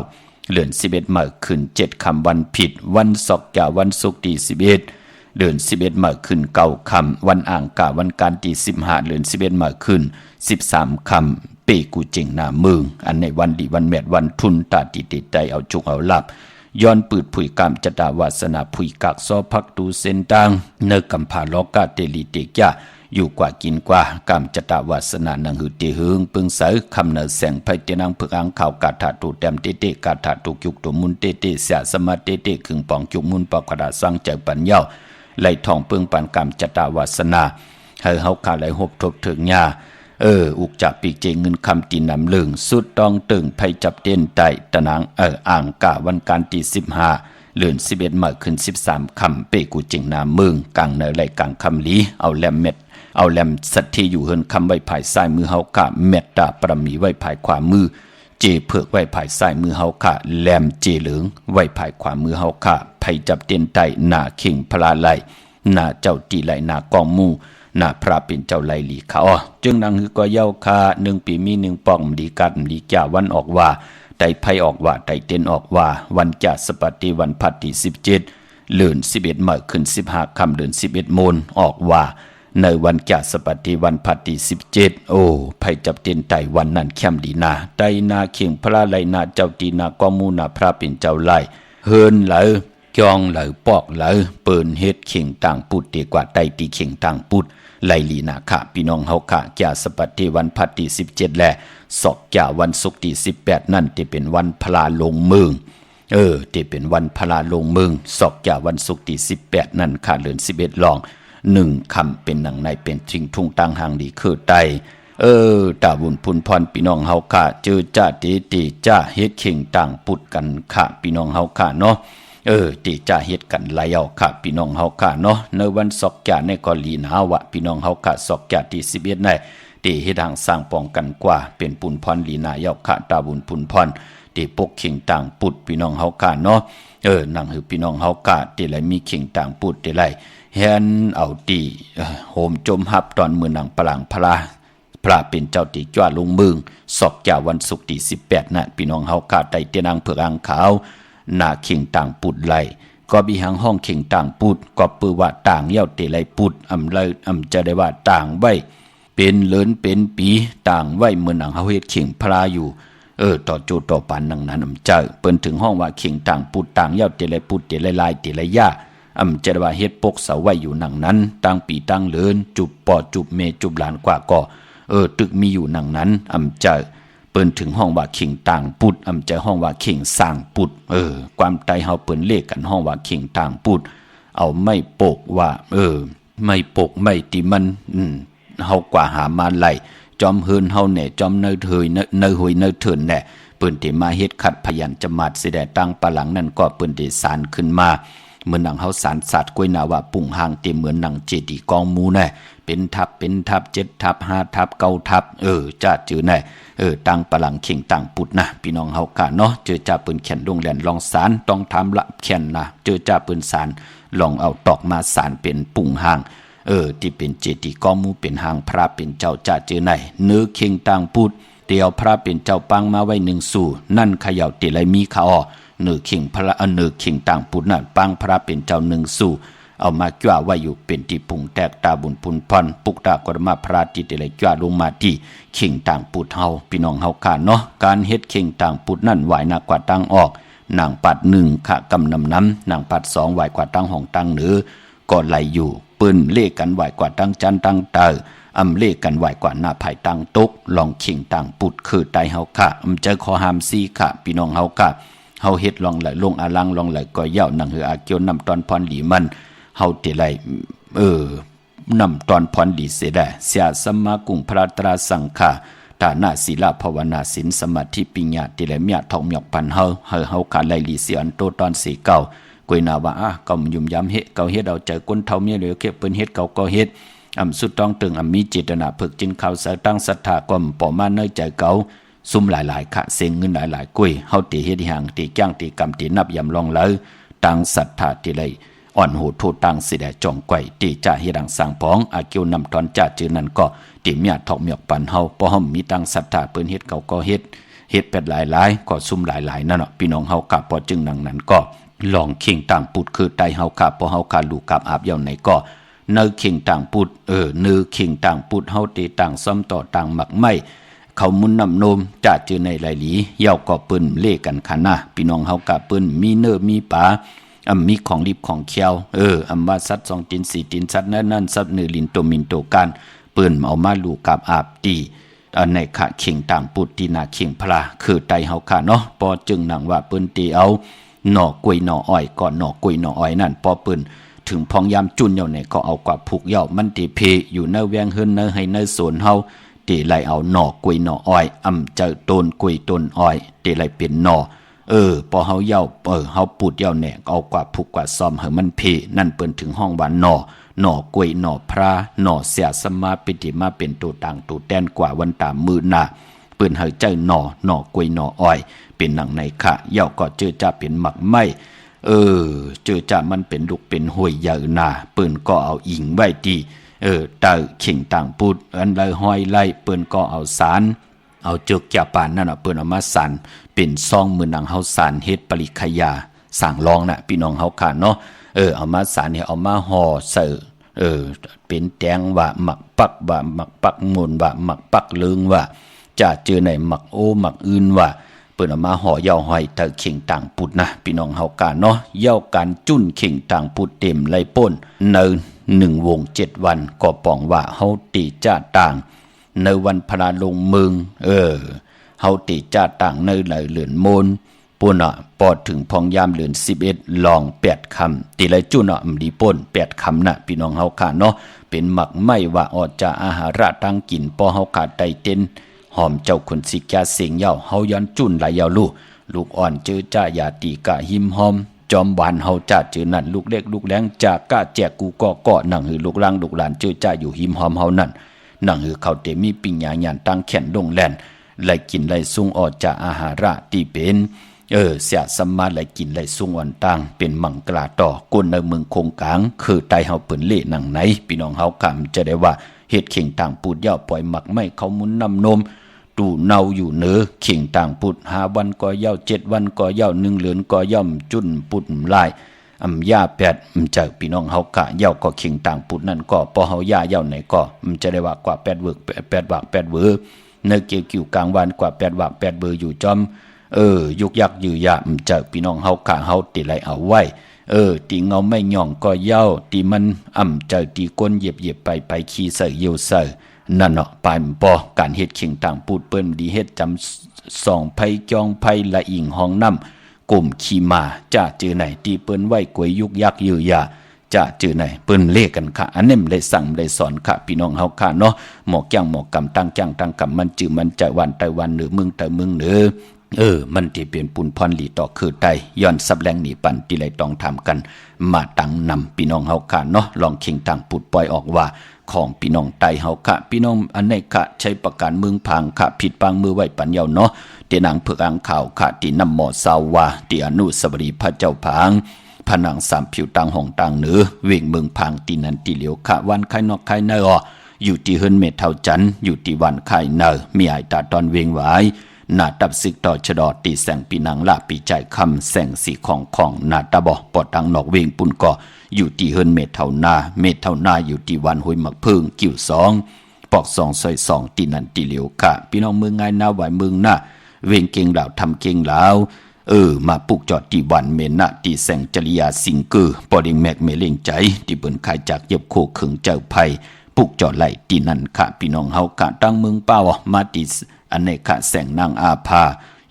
เดือน11เมื่อขึ้น7ค่ำวันผิดวันศอกกะวันศุกร์ที่11เดือน11เมื่อขึ้น9ค่ำวันอ่างกะวันการที่15เดือน11เมื่อขึ้น13ค่ำเปกูเจงหน้าเมืองอันในวันลีวันแมดวันทุนตาติใจเอาจุกเอาลับย้อนปืดผุยกามจตาวาสนาผุยกักซอพักตูเส้นตังเนกำผาลอกาเตลีเตกยาอยู่กว่ากินกว่ากามจตาวาสนานังหือเตหึงปึงเสยคำเนแสงไพเตนังพึกอังข่าวกาถาตูแต้มเตเตกาถาตูจุกตุมุนเตเตเสียสมาเตเตขึงปองจุกมุนปอกกระดาสร้างใจปัญญาไหลทองปึงปันกามจตาวาสนาเฮาคาไหลหบทบถึงญาอุกจับปีกเจงเงินคำตีนำลึงสุดตองตึงไพจับเต้นไตตะนางอ่างกะวันการที่15เดือน11เมื่อขึ้น13คำเปกูเจงนาเมืองกลางในไหลกลางคำลีเอาแลมเม็ดเอาแลมสัตที่อยู่เฮินคำไว้ภายซ้ายมือเฮากะเม็ดตาประมีไว้ภายขวามือเจเผือกไว้ภายซ้ายมือเฮากะแลมเจเหลืองไว้ภายขวามือเฮากะไพจับเต้นไตหน้าเข่งพลาไหลหน้าเจ้าตีไหลหน้ากองมูหน้าพระเป็นเจ้าไหลหลีเขาจึงนางคือก็เย้าคา1ปีมี1ป้องดีกัดดีจ่าวันออกว่าไตไพออกว่าไตเต้นออกว่าวันจ่าสปฏิวันพัดที่17เดือน11เมื่อขึ้น15ค่ำเดือน11โมนออกว่าในวันจ่าสปฏิวันพัดที่17ไพจับเต้นไตวันนั้นเข้มดีนาไตนาเข่งพระไหลนาเจ้าตีนากองมูนาพระเป็นเจ้าไหลเฮินไหลจองไหลปอกไหลเปิ้นเฮ็ดเข่งต่างปุดดีกว่าไตตีเข่งต่างปุดไลลีนาค่ะพี่น้องเฮาค่ะจ่าสปฏิวันพัดที่17และศอกจ่าวันศุกร์ที่18นั่นที่เป็นวันพลาลงเมืองที่เป็นวันพลาลงเมืองศอกจ่าวันศุกร์ที่18นั่นค่ะเดือน11ลอง1คำเป็นหนังในเป็นทิ้งทุ่งตังหางดีคือไตตาบุญพุนพรพี่น้องเฮาค่ะเจอจ้าตีจ้าเฮ็ดเข่งต่างปุดกันค่ะพี่น้องเฮาค่ะเนาะตีจ่าเฮ็ดกันหลายเอาค่ะพี่น้องเฮาค่ะเนาะในวันศอกจ่าในก็ลีนาวะพี่น้องเฮาค่ะศอกจ่าที่11ได้ตีเฮ็ดทางสร้างป้องกันกว่าเป็นปุนพรลีนาเยาค่ะตาบุญพุนพรตีปกเข่งต่างปุดพี่น้องเฮาค่ะเนาะนั่งหือพี่น้องเฮาค่ะตีไหลมีเข่งต่างปุดตีไหลแฮนเอาตีโหมจมหับตอนมือหนังพลังพลาพระเป็นเจ้าตีจ้าลงเมืองศอกจ่าวันศุกร์ที่18น่ะพี่น้องเฮาค่ะไตเตนังเผือกอังขาวหน้าเข่งต่างปุดไหล ก็บีหางห้องเข่งต่างปุดก็ปือว่าต่างเย้าเตไลปุดเลยจะได้ว่าต่างไว้เป็นเลินเป็นปีต่างไว้เหมือนหนังเฮาเฮ็ดเข่งพลาอยู่ต่อโจต่อปานนังนั้นเจ้าเปิ้นถึงห้องว่าเข่งต่างปุดต่างเย้าเตไลปุดเตไลลายเตไลย่าจะได้ว่าเฮ็ดปกเสาไว้อยู่นังนั้นต่างปีต่างเลินจุบปอจุบเมจุบหลานกว่าก็ตึกมีอยู่นังนั้นจะเปิ้นถึงห้องว่าเข่งต่างปุดจะห้องว่าเข่งสร้างปุดความใจเฮาเปิ้นเลขกันห้องว่าเข่งต่างปุดเอาไม่ปกว่าไม่ปกไม่ติมันเฮากว่าหามาไหลจอมเฮินเฮาแหน่จอมเนยเถยเนยหวยเนยเถินแหน่เปิ้นที่มาเฮ็ดขัดพยัญชนะสิได้ตั้งปะหลังนั่นก็เปิ้นได้สารขึ้นมาเหมือนหนังเฮาสารสัตว์กวยนาว่าปุ่งหางเต็มเหมือนหนังเจดีย์กองหมู่แน่เป็นทับ7ทับ5ทับ9ทับจ้าจื้อแน่ตั้งปะหลังเข่งต่างปุดนะพี่น้องเฮากะเนาะเจอจ่าปืนแขนลงแหลนลองสารต้องทำละแขนนะเจอจ่าปืนสารลองเอาตอกมาสารเป็นปุ่งหางที่เป็นเจดีย์กองหมู่เป็นหางพระเป็นเจ้าจ่าจื้อไหนเนื้อเข่งต่างปุดเตียวพระเป็นเจ้าปังมาไว้1สู่นั่นเขย่าติไลมีขาอเนื้อเข่งพระเนื้อเข่งต่างปุดนั่นปังพระเป็นเจ้า1สู่เอามาจ้าไว้อยู่เป็นที่ปุ่งแตกตาบุญพุนพรปุกตากรมาพระติติไลจ้าลงมาที่เข่งต่างปุดเฮาพี่น้องเฮาค่ะเนาะการเฮ็ดเข่งต่างปุดนั่นไหวหนักกว่าตั้งออกนางปัด1ขะกำนำนางปัด2ไหวกว่าตั้งห้องตั้งเหนือก็ไหลอยู่ปืนเลขกันไหวกว่าตั้งจันตั้งเตอเลขกันไหวกว่าหน้าไผ่ตั้งตกลองเข่งต่างปุดคือไตเฮาค่ะเจอขอหามซี่ค่ะพี่น้องเฮาค่ะเฮาเฮ็ดลองไหลลงอาลังลองไหลก็เย่านังหืออาเกียวนำตอนพรหลีมันเฮาเตไลนำตอนพรดีเสดเสียสมมากุงพระตราสังฆาฐานะศีลภาวนาศีลสมาธิปัญญาเตไลเมียทองหยอกพันเฮาขาไลลีเสียอันโตตอนสีเก่ากวยนาว่าก็ยุ่มย้ำเฮ็ดเก่าเฮ็ดเอาใจก้นเท่าเมียเหลือเก็บเปิ้นเฮ็ดเก่าก็เฮ็ดสุดต้องตึงมีเจตนาฝึกจินข้าวใส่ตั้งศรัทธาก็ปอมาเนยใจเก่าซุ่มหลายๆค่ะเสียงเงินหลายๆกุ้ยเฮาติเฮ็ดหางติจ้างติกรรมตินับยำลองเลยตั้งศรัทธาติไลอ่อนโหโทตังสิได้จ่องไกวตีจ่าเฮดังสังพองอาเกียวนำตอนจ่าจือนั่นก็ติเมียทอกเมียกปันเฮาพอเฮามีตังศรัทธาเปิ้นเฮ็ดเก่าก็เฮ็ดเป็ดหลายๆก็ซุ่มหลายๆนั่นเนาะพี่น้องเฮากะพอจึงนั้นก็ลองเข่งต่างปุดคือไตเฮากะพอเฮากะลูกกับอาบเยาไหนก็เนื้อเข่งต่างปุดเนื้อเข่งต่างปุดเฮาตีต่างซ้อมต่อต่างหมักไม่เขามุนนำโนมจ่าจือในหลายหลีเย้าก็ปืนเล่กันคันนะพี่น้องเฮากะปืนมีเนื้อมีปลามีของดิบของเคียวว่าสัตว์2ตีน4ตีนสัตว์นั่นสัตว์เนื้อลินโตมินโตการปืนเอามาลูกกับอาบตีในขะเข่งต่างปุดตีนาเข่งพลาคือไตเฮาค่ะเนาะพอจึงหนังว่าปืนตีเอาหน่อกล้วยหน่ออ้อยก่อนหน่อกล้วยหน่ออ้อยนั่นพอปืนถึงพองยามจุนเย่าเนี่ยก็เอากว่าผูกเย่ามันตีเพอยู่เนื้อแวงเฮินเนื้อให้เนื้อสวนเฮาตีไหลเอาหน่อกล้วยหน่ออ้อยเจอต้นกล้วยต้นอ้อยตีไหลเป็นหน่อพอเฮาเย่าเฮาปูดเย่าเนี่ยเอากว่าผูกกว่าซ้อมให้มันเพนั่นเปิ้นถึงห้องว่าหน่อกล้วยหน่อพระหน่อเสียสมาปิติมาเป็นตัวต่างตัวแตนกว่าวันตามมือหน้าเปิ้นเฮาเจอหน่อกล้วยหน่ออ้อยเป็นหนังในขะเย่าก็เจอจะเป็นหมักไม้เจอจะมันเป็นลูกเป็นห้วยใหญ่นาเปิ้นก็เอาอิงไว้ที่เตาเข่งต่างปุดอันเลยห้อยไล่เปิ้นก็เอาสารเอาจึกแก่ปานนั่นน่ะเปิ้นเอามาสั่นเป็นซองมือหนังเฮาสารเฮ็ดปริขยาสั่งรองน่ะพี่น้องเฮาค่ะเนาะเอามาสารเนี่ยเอามาห่อใส่เป็นแตงว่าหมักปักว่าหมักปักมูลว่าหมักปักเลืองว่าจะเจอในหมักโอหมักอื่นว่าเปิ้นเอามาห่อเย้าห้อยเตาเข่งต่างปุดนะพี่น้องเฮาค่ะเนาะเย้าการจุ้นเข่งต่างปุดเต็มไล่ป่นใน1วง7วันก็ปองว่าเฮาตีจ้าต่างในวันพระลงเมืองเฮาตีจ้าต่างในไหลเหลือนโมนปุ่นปอดถึงพองยามเหลือน11ลอง8คำตีไหลจุ่นดีป่น8คำนะพี่น้องเฮาค่ะเนาะเป็นหมักไม่ว่าออดจะอาหาระตั้งกินพอเฮาขาดไตเต้นหอมเจ้าคนสิกาเสียงเย้าเฮาย้อนจุ่นไหลยาวลูกอ่อนเจอจ้าอย่าตีกะหิมหอมจอมหวานเฮาจ้าเจอนั่นลูกเล็กลูกแรงจากกะแจกกูก็หนังหือลูกลังลูกหลานเจอจ้าอยู่หิมหอมเฮานั่นหนังหือเขาเตมีปิญญาญาณตั้งแขนลงแล่นไหลกินไหลซุงออกจากอาหาระที่เป็นเสียสมมาไหลกินไหลซุงอ่อนตั้งเป็นมังกลาต่อก้นในเมืองคงกลางคือไตเฮาเปิ้นเละหนังไหนพี่น้องเฮาคำจะได้ว่าเฮ็ดเข่งต่างปูดเย้าปล่อยหมักไม่เขามุนนำนมดูเนาอยู่เนื้อเข่งต่างปุด5วันก็เย้า7วันก็เย้า1เดือนก็ย่อมจุ่นปุดลาย ยาแปดเจอพี่น้องเฮากะเย้าก็เข่งต่างปุดนั่นก็ปอเฮายาเย้าไหนก็จะได้ว่ากว่า8เวิร์ก8วาก8เวอร์เนเกี่ยวกิ่วกลางวันกว่า8วาก8เบอร์อยู่จอมยุกยักยือยาเจอพี่น้องเฮากะเฮาติไหลเอาไว้ตีเงาไม่ย่องก็เย้าตีมันเจอตีก้นเหยียบไปขี้ใส่เยี่ยวใส่นั่นเนาะปลายปอการเฮ็ดเข่งต่างปูดเปิ้นดีเฮ็ดจำส่องไผจองไผละอิงห้องน้ำกลุ่มขี่มาจะเจอไหนตีเปิ้นไว้กวยยุกยักยือยาจะเจอไหนเปิ้นเลขกันค่ะอันนี้ได้สั่งได้สอนค่ะพี่น้องเฮาค่ะเนาะหมอกย่างหมอกกำตั้งจ้างตั้งกำมันจือมันใจวันไต้วันเหนือมึงแต่มึงเหนือมันที่เปลี่ยนปุ่นพรหลีต่อคือไตย้อนสับแรงหนีปั่นที่ไรต้องทำกันมาตั้งนำพี่น้องเฮาค่ะเนาะลองเข่งต่างปุดปล่อยออกว่าของพี่น้องไตเฮาค่ะพี่น้องอันไหนค่ะใช้ประการเมืองพังค่ะผิดปางมือไว้ปัญญาเนาะเตนางเผือกอังข่าวค่ะที่นำหมอสาวาที่อนุสาวรีย์พระเจ้าผางผนังสามผิวต่างห้องต่างเหนือเวงเมืองพังตีนันตีเหลียวค่ะวันไข่นอกไข่เนออยู่ที่เฮิรนเมเท่าจันอยู่ที่วันไข่เนอมีไอตาตอนเวงไว้นาตับซึกต่อชะดอตีแสงปีนังละปีใจคำแสงสีของนาตาบอปอดตังนอกเวงปุ่นก่ออยู่ที่เฮิรนเมเท่านาอยู่ที่วันห้วยมักพึ่งกิ่ว2ปอก2ซอย2ตีนันตีเหลียวค่ะพี่น้องเมืองไงนาไหวเมืองน่ะเวงเก่งเหล่าทำเก่งเหล่ามาปลุกจอดที่วันเมนะที่แสงจริยาสิงกือปอดิงแมกเมเล่งใจที่เบิ่นขายจากเย็บโคขึงเจ้าไผ่ปลุกจอดไหลที่นั่นค่ะพี่น้องเฮากะตั้งเมืองเป้ามาติอันในค่ะแสงนางอาภา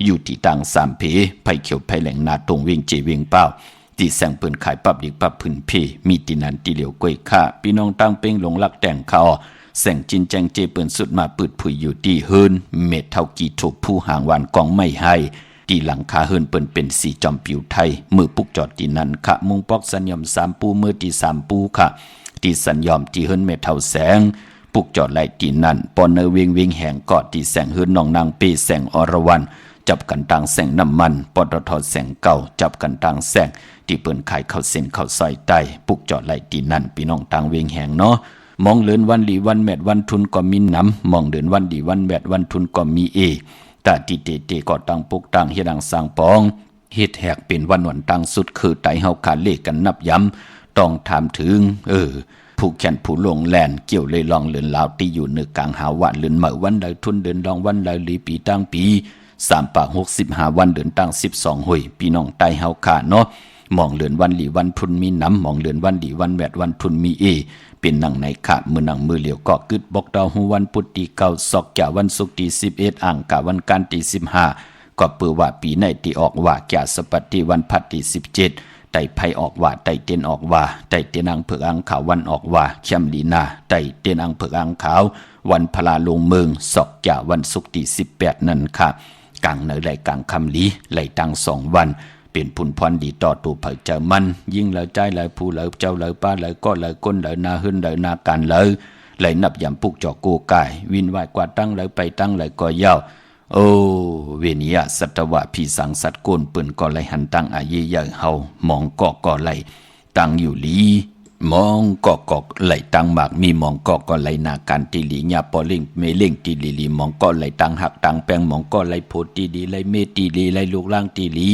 อยู่ที่ต่างสามเพไผ่เขียวไผ่แหลงนาตรงเวียงเจเวียงเป้าที่แสงเปิ้นขายปับดิกปับพื้นเพมีที่นั่นที่เหลียวกวยค่ะพี่น้องตั้งเป้งหลงลักแต่งเขาแสงจินแจงเจเปิ้นสุดมาปืดผุยอยู่ที่เฮิรนเม็ดเท่ากี่ถูกผู้ห่างวานกองไม่ให้ตีหลังคาเฮิรนเปิ้นเป็นสีจอมผิวไทยมือปุกจอดที่นั่นค่ะมุงปอกสัญญอม3ปูมือที่3ปูค่ะที่สัญญอมที่เฮิรนเม็ดเท่าแสงปุกจอดไหลที่นั่นปอนเนเวียงแหงกอดที่แสงเฮิรนน้องนางเปแสงอรวรรณจับกันต่างแสงน้ำมันปตทแสงเก่าจับกันต่างแสงที่เปิ้นขายข้าวเส้นข้าวซอยใต้ปุกจอดไหลที่นั่นพี่น้องต่างเวียงแหงเนาะมองเลือนวันดีวันแมดวันทุนก็มีน้ำมองเดินวันดีวันแมดวันทุนก็มีตาติเตก็ตั้งปุกตั้งเฮ็ดดังสร้างปองเฮ็ดแหกเป็นวันหวนตั้งสุดคือไตเฮาขาเลขกันนับย้ำต้องถามถึงผู้แขนผู้ลงแลนเกี่ยวเลยลองเลือนลาวที่อยู่เนือกลางหาวันเลือนเหมือวันใดทุนเดินลองวันใดลีปีตั้งปี3 ปาก65วันเดินตั้ง12หวยพี่น้องไตเฮาขาเนาะมองเลือนวันหลีวันทุนมีน้ำมองเลือนวันดีวันแมดวันทุนมีเป็นหนังในขะมือหนังมือเหลียวก็กึดบอกดาวหูวันพุธที่เก่าศอกจ่าวันศุกร์ที่11อ่างกะวันการที่15ก็เปือว่าปีในที่ออกว่าแก่สปัตติวันพัดที่17ไต่ไผออกว่าไต่เตียนออกว่าไต่เตียนอังเผือกอังขาววันออกว่าเข้มลีนาไต่เตียนอังเผือกอังขาววันพลาลงเมืองศอกจ่าวันศุกร์ที่18นั่นค่ะกลางในไหลกลางคำลีไหลตั้ง2วันเป็นผุนพรดีต่อตัวเผยเจอมันยิ่งเลยใจเลยผู้เลยเจ้าเลยป้าเลยก็เลยก้นเลยนาหึ่นเลยนาการเลยนับยำปุกจอกโกกายวินไหวกว่าตั้งเลยไปตั้งเลยก็เย้าโอ้เวนิยะสัตวะพี่สังสัตโกนปืนก็เลยหันตั้งอาเยใหญ่เฮามองก็เลยตั้งอยู่ลีมองก็ไหลตั้งหมากมีมองก็ไหลนาการตีลีญาปอเล่งเมเล่งตีลีมองก็ไหลตั้งหักตั้งแปงมองก็ไหลโพตีดีไหลเมตีลีไหลลูกล่างตีลี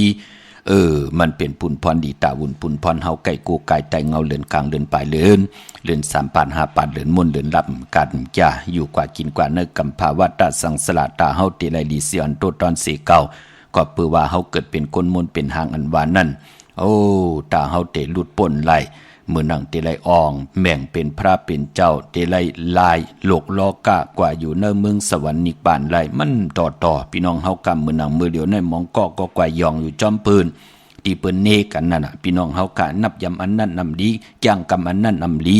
มันเป็นปุ่นพรดีตาวุ่นปุ่นพรเฮาไก่กูไก่ไตเงาเลือนกลางเลือนปลายเลือน3 ปาน5 ปานเลือนมุ่นเลือนรับกันจ้าอยู่กว่ากินกว่าเนกำภาวะตาสังสละตาเฮาติไลดีเสียนโตตอนสีเก่าก็เปือว่าเฮาเกิดเป็นคนมนเป็นหางอันวานั่นโอ้ตาเฮาเตหลุดป่นไหลมือหนังเตไลอองแม่งเป็นพระเป็นเจ้าเตไลลายโลกลอกะกว่าอยู่เนเมืองสวรรค์นิกบานไหลมันต่อพี่น้องเฮากำมือหนังมือเดียวในมองก็กว่ายองอยู่จอมปืนที่เปิ้นเนกันนั่นน่ะพี่น้องเฮากะนับยำอันนั้นนำดีจ้างกำอันนั้นนำลี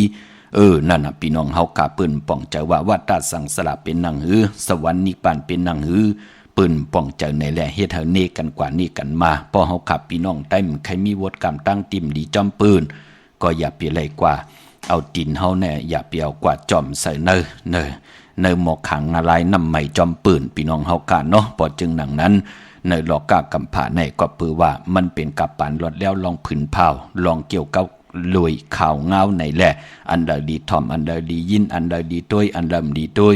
นั่นน่ะพี่น้องเฮากะเปิ้นป้องใจว่าวัดตาสังสละเป็นนางหือสวรรค์นิกบานเป็นนางหือเปิ้นป้องใจในแลเฮ็ดเฮาเนกันกว่านี้กันมาพอเฮาขับพี่น้องใต้ใครมีวดกรรมตั้งติ่มดีจอมปืนก็อย่าเปลี่ยนเลยกว่าเอาดินเฮาแน่อย่าเปลี่ยวกว่าจอมใส่เนหมอกขังอะไรนำใหม่จอมปืนพี่น้องเฮากะเนาะพอจึงหนังนั้นในหลอกกากำผาในก็ปือว่ามันเป็นกับปานรถแล้วลองผืนเผาลองเกี่ยวกับลวยข่าวเงาในแหละอันใดดีทอมอันใดดียินอันใดดีต้วยอันเริ่มดีต้วย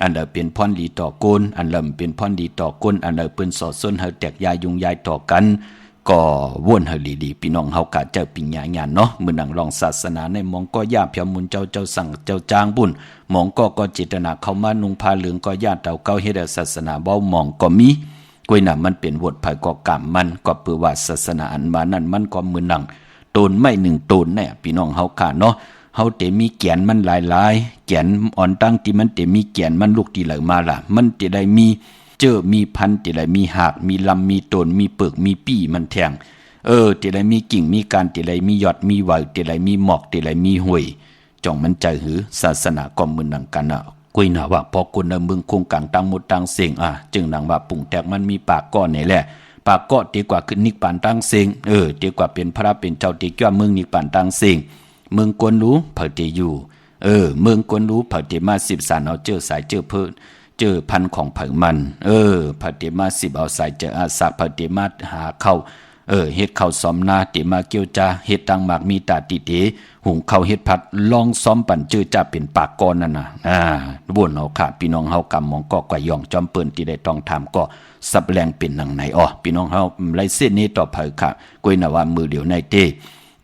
อันใดเป็นพรดีต่อก้นอันเริ่มเป็นพรดีต่อก้นอันใดเป็นสอดส้นเฮาแตกยายุงยายต่อกัน ก็ว่นเฮลีดีพี่น้องเฮากะเจ้าปิญญาญาณเนาะมื้อนังรองศาสนาในมองก็ย่าเพียมุนเจ้าสั่งเจ้าจางบุญมองก็เจตนาเข้ามานุงผ้าเหลืองก็ญาติเต่าเก้าเฮ็ดศาสนาเว้ามองก็มีกวยน่ะมันเป็นวดภัยก็กรรมมันก็เปือว่าศาสนาอันมานั้นมันก็มื้อนังโตนไม่1โตนแน่พี่น้องเฮากะเนาะเฮาเตมีแกนมันหลายๆแกนอ่อนตั้งที่มันเตมีแกนมันลูกที่ไหลมาล่ะมันจะได้มีมีพันธุ์จะได้มีหากมีลำมีต้นมีเปลือกมีปี้มันแทงจะได้มีกิ่งมีการจะได้มียอดมีไหวจะได้มีหมอกจะได้มีห้วยจ่องมันใจหือศาสนาก็มือนังกันอ่ะกุยน่ะว่าพอคนในเมืองคงกลางตังหมดตังเสียงจึงนังว่าปุ่งแตกมันมีปากก้อนนี่แหละปากก้อนดีกว่าขึ้นนิกปานตังเสียงดีกว่าเป็นพระเป็นเจ้าดีกว่าเมืองนิกปานตังเสียงเมืองกวนรู้เผาเตอยู่เมืองกวนรู้เผาเตมา10สารเอาเจอสายเจอเพิ่นเจอพันของเผามันเผาเตมา10เอาสายเจออาสาเผาเตมาหาเข้าเฮ็ดข้าวซ้อมนาเตมาเกี่ยวจาเฮ็ดตังหมากมีตาติเตหุงข้าวเฮ็ดผัดลองซ้อมปั่นจื้อจ้าเป็นปากก้อนนั่นน่ะบ่นเอาค่ะพี่น้องเฮากำมองก็กว่าย่องจอมเปิ้นที่ได้ต้องถามก็สับแรงเป็นหนังไหนพี่น้องเฮาไล่เส้นนี้ต่อเผยค่ะกวยน่ะว่ามือเดียวในเต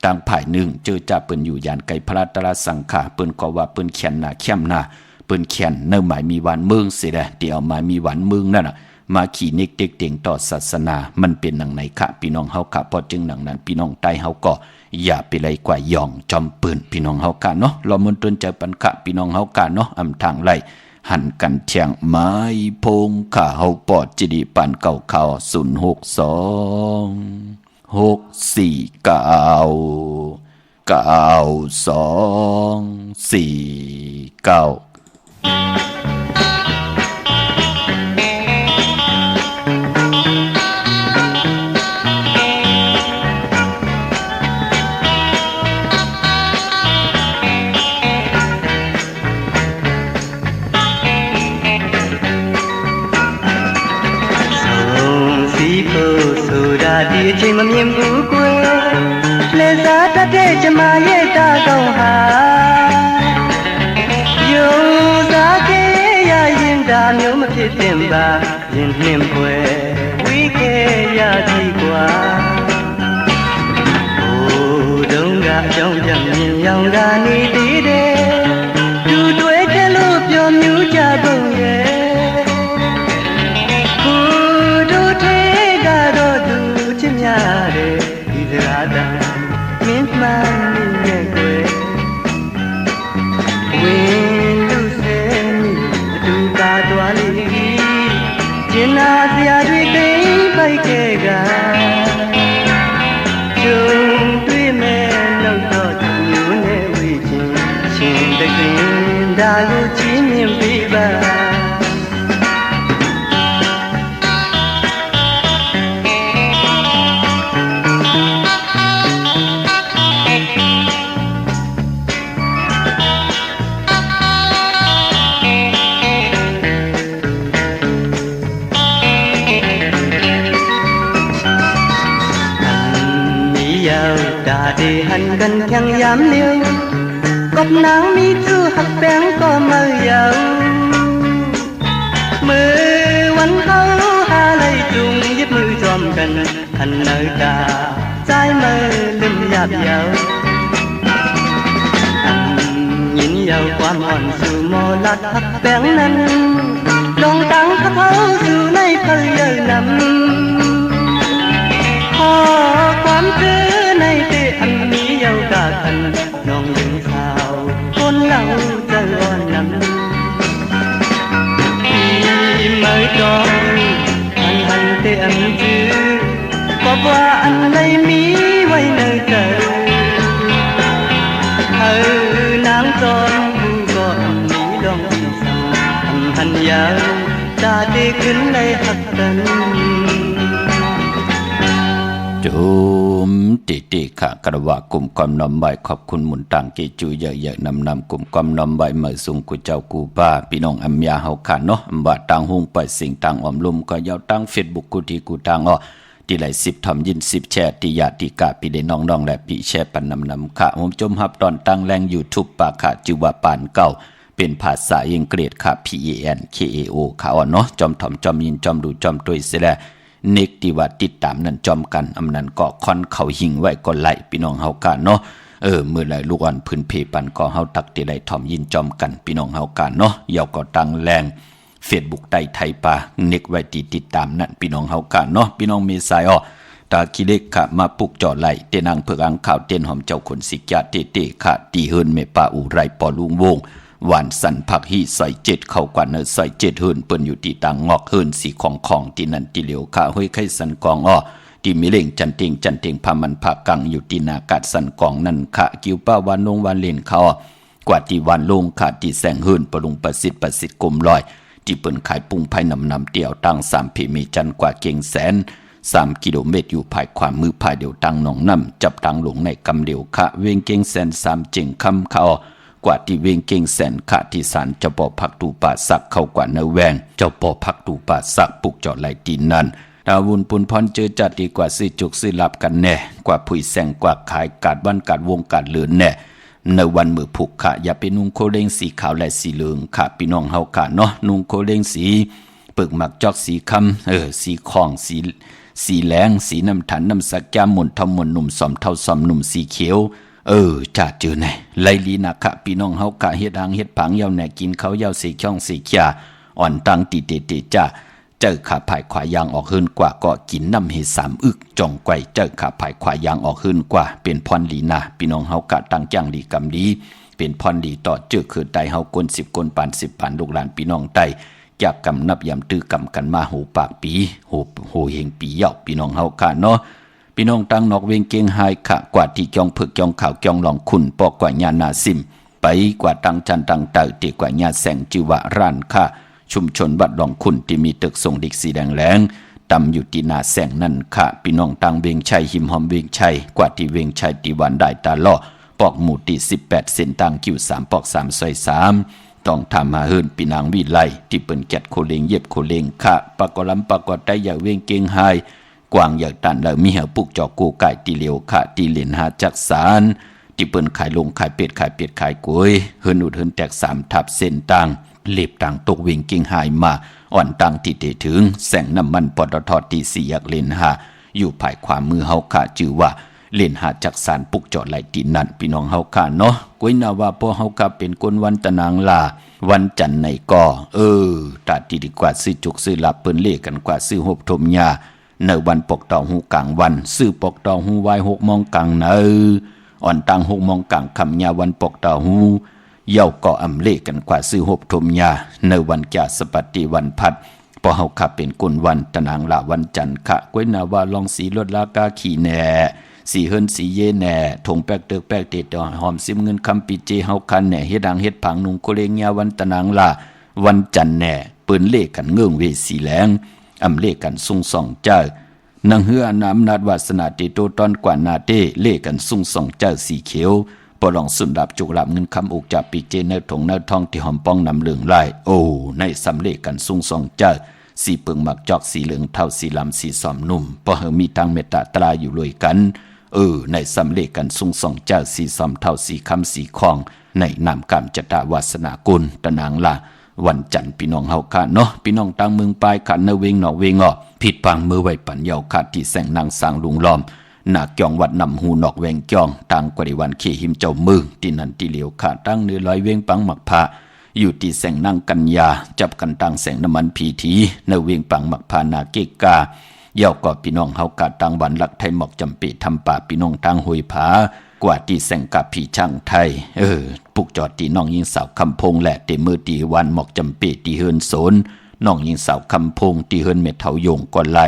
ต่างภายหนึ่งเจอจ้าเปิ้นอยู่ยานไกลพระตราสังฆาเปิ้นก็ว่าเปิ้นแขนหน้าเข้มหน้าเปิ้นแขนเนื้อหมายมีหวานเมืองสิแหละที่เอามามีหวานเมืองนั่นน่ะมาขี่เน็กเด็กเต่งต่อศาสนามันเป็นหนังไหนค่ะพี่น้องเฮาค่ะพอจึงหนังนั้นพี่น้องใต้เฮาก็อย่าไปไล่กว่าย่องจอมปืนพี่น้องเฮาค่ะเนาะรอมันตนใจปันค่ะพี่น้องเฮาค่ะเนาะอำทางไล่หันกันเทียงไม้พงค่ะเฮาปอดจิดีปันเก่าข่าว062 6499249ဒီအချိန်မမြင်ဘူးကွယ်လဲစားတတ်တဲ့ကျမရဲ့တာကောင်းဟာယုံစားခဲ့ရရင်ဒါမျိုးမဖြစ်သင့်ပါရင်နှင်းပွဲဝီးခဲ့ရသည်ကွာဟိုတုန်းကအကြောင်းကြောင့်မြင်ရောင်ကနေတည်တယ်သူတွေ့ကြလို့ပြောမြူးကြကုန်ရဲ့ဒီစကားတမ်းမင်းမှန်နေတဲ့ကွယ်ဝင်လူစဲမိအတူပါသွားလိကျင်နာစရာတွေတိမ်ပိုက်ခဲ့ကကျုံတွေ့မဲ့လောက်တော့သူမျိုးနဲ့ဝေးချင်းရှင်တကင်ဒါကိုကြည့်မြင်ပြီးပါđể hành gần thằng dám liêu cọp nắng mi chu hạt bén có mơ giàu mơวันเขาหาเลยจุงยึดมือจอมกันทันเนยตาใจมือลืมหยาบเยายินเยาความอ่อนสู่โมลัดหักแบงนั้นลงตั้งเขาสู่ในเธอเยอะนำขอความเตือนในเตอันนี้เยาตาทันน้องยิงสาวคนเล่าจะอ่อนนำmới đó anh tê anh chứ có qua anh lấy mí quay nơi trời nắng gió bu còn mí đông sầm hành giàu ta tê kính lấy hạt tânติค่ะกระว่ากลุ่มความน้อมไหวขอบคุณหมุนต่างกิจูเยอะๆนำกลุ่มความน้อมไหวมาส่งกูเจ้ากูป้าพี่น้องอัมยาเฮาค่ะเนาะว่าต่างหุงไปสิ่งต่างออมลุมก็ยาวตั้ง Facebook กูที่กูต่างที่ไหล10ทำยิน10แชร์ติยาติกาพี่ได้น้องๆและพี่แชร์ปันนำค่ะผมจมฮับตอนตั้งแรง YouTube ปากค่ะจิว่าปานเก่าเป็นภาษาอังกฤษค่ะ PANKAO ค่ะเนาะจอมถ่อมจอมยินจอมดูจอมตุยเสียแล เนกที่ว่าติดตามนั่นจอมกันอำนั้นก็ค่อนเขาหิงไว้ก็ไหลพี่น้องเฮากันเนาะมื้อไหลลูกอ่อนพื้นเพปันก็เฮาตักที่ไหลถ่อมยินจอมกันพี่น้องเฮากันเนาะเยาก็ตั้งแรง Facebook ใต้ไทยป่าเน็กไว้ติดตามนั่นพี่น้องเฮากันเนาะพี่น้องมีสายตาคิเล็กค่ะมาปลุกจอไหลเตนังเพิกอังข่าวเต้นหอมเจ้าคนสิกยาเตค่ะตีเฮินเมปาอูไรปอลุงวงหวานสันผักฮีใส่7เข้ากว่าเนใส่7เฮินเปิ้นอยู่ที่ต่างงอกเฮินสีของที่นั่นที่เหลียวค่ะห้วยไข่สันกองที่มีเล่งจันเต็งพามันผักกังอยู่ที่นากาดสันกองนั่นค่ะกิ้วป้าวานลงวานเล่นเขากว่าที่วันลงค่ะที่แสงเฮินปรุงประสิทธิ์กลมลอยที่เปิ้นขายปุ้งไผ่นำเตี่ยวตั้ง3พีมีจันกว่าเก่งแสน3กิโลเมตรอยู่ภายความมือภายเดียวตั้งหนองน้ำจับตั้งหลงในกำเดียวค่ะเวงเก่งแสน3เจิงคำเขากว่าที่เวงเก่งแสนค่ะที่ศาลเจ้าป่อพักตูป่าสักเข้ากว่าเนแวงเจ้าป่อพักตูป่าสักปลุกจอดไหลตีนนั้นดาวุนปุนพรเจอจัดดีกว่าซื้อจุกซื้อลับกันแน่กว่าผุยแสงกว่าขายกาดวันกาดวงกาดเหลือนแน่ในวันมือผูกค่ะอย่าไปนุ่งโคเล้งสีขาวและสีเหลืองค่ะพี่น้องเฮาค่ะเนาะนุ่งโคเล้งสีปึกหมักจอกสีคำสีคองสีแหลงสีน้ำถันน้ำสักแก้มหมุนทำหมุนหนุ่มสอมเท่าสอมหนุ่มสีเขียวจ่าเจอไหนไลลีนะค่ะพี่น้องเฮาค่ะเฮ็ดหางเฮ็ดผังยาวแหน่กินเขายาวสีช่องสีเขียอ่อนตังตีเตจ้าเจอขาภายขวายางออกขึ้นกว่าก็กินน้ำเฮ3อึกจ่องไกวเจอขาภายขวายางออกขึ้นกว่าเป็นพรลีนาพี่น้องเฮากะตั้งจังลีกำลีเป็นพรลีต่อเจอคือไตเฮากล10กลปาน10ปานลูกหลานพี่น้องไตจากกำนับยำตื้อกำกันมาหูปากปีโหเฮงปีเหยาพี่น้องเฮากะเนาะพี่น้องตั้งนอกเวงเกงไฮขะกว่าที่จองเผือกจองขาวจองหลองขุนปอกกว่าญานาซิมไปกว่าตั้งจันตั้งเตอตีกว่าญาแสงจิวะร้านค่ะชุมชนบัดหลองขุนที่มีตึกทรงดิกสีแดงแหลงตำอยู่ที่นาแสงนั่นค่ะพี่น้องตังเวียงชัยหิมหอมเวียงชัยกว่าที่เวียงชัยที่วันได้ตาล่อปอกหมู่ที่18เส้นตังคิว3ปอก3ซอย3ต้องทำมาเฮินปีนางวิไลที่เปิ้นแกดโคเลงเย็บโคเลงค่ะปากกลำปากกได้อย่าเวียงเกงไฮกวางอยากตันแล้วมีเหาปุกจอกกูไก่ตีเหลียวค่ะตีเหรียญหาจักสารที่เปิ้นขายลงขายเป็ดขายกล้วยเฮินอุดเฮินแตก3ทับเส้นตังเล็บต่างตกเวงกิ่งหายมาอ่อนต่างที่เตถึงแสงน้ำมันปตทที่4อยากเล่นหาอยู่ภายความมือเฮาค่ะชื่อว่าเล่นหาจักสารปุกจอดไหลตีนั่นพี่น้องเฮาค่ะเนาะก้วยนาว่าพอเฮาค่ะเป็นคนวันตะนางลาวันจันทร์ในก็ตัดดีกว่าซื้อจุกซื้อลับเปิ้นเลกันกว่าซื้อหบทมยาในวันปกตองหูกลางวันซื้อปกตองหูไว้6 โมงกลางอ่อนต่าง6 โมงกลางคำยาวันปกตองหูเย่าก็อำเลกันกว่าซื้อหบทมยาในวันแก่สปฏิวันพัดพอเฮาขับเป็นกุนวันตะนางละวันจันทร์ค่ะก้วยนาว่าลองสีลดลากาขี่แหน่สีเฮิรนสีเยแหน่ถงแป๊กเติกแป๊กเตดหอมซิมเงินคำปีเจเฮาคันแหน่เฮ็ดดังเฮ็ดผังนุงโคเลงยาวันตะนางละวันจันทร์แหน่ปืนเลกันเงื่องเวสีแหลงอำเลกันซุ่งส่องเจ้านางเฮือน้ำนาดวาสนาเตโตตอนกว่านาเตเลกันซุ่งส่องเจ้าสีเขียวปลองสุนดับจุกหลับเงินคำอกจากปีเจเนถงเนทองที่หอมป้องนำเหลืองไล่ในสำเลกันซุ่งส่องเจ้าสีเปิงหมักจอกสีเหลืองเท่าสีลำสีสอมนุ่มพอเฮมีทางเมตตาตราอยู่รวยกันในสำเลกันซุ่งส่องเจ้าสีสอมเท่าสีคำสีคองในนามกรรมจตาวาสนากุลตะนางละวันจันทร์พี่น้องเฮาค่ะเนาะพี่น้องตั้งเมืองปลายขันเนเวงหนอเวงผิดพังมือไว้ปัญญาขาดที่แสงนางสางลุงล้อมนาเกียงวัดนำหูนอกแวงเกียงต่างกว่าในวันเขหิมเจ้ามือที่นั่นที่เหลียวขาตั้งเนื้อลอยเวงปังหมักพาอยู่ที่แสงนางกัญญาจับกันตั้งแสงน้ำมันพีทีในเวงปังหมักพานาเกกาเย่าก็พี่น้องเฮากาตั้งวันหลักไทยหมอกจำปีทำป่าพี่น้องทางห้วยผากว่าที่แสงกับผีช่างไทยปุกจอดที่น้องยิงสาวคำพงและเตมือตีวันหมอกจำปีที่เฮินโสนน้องยิงสาวคำพงที่เฮินเม็ดเถาโยงก่อนไล่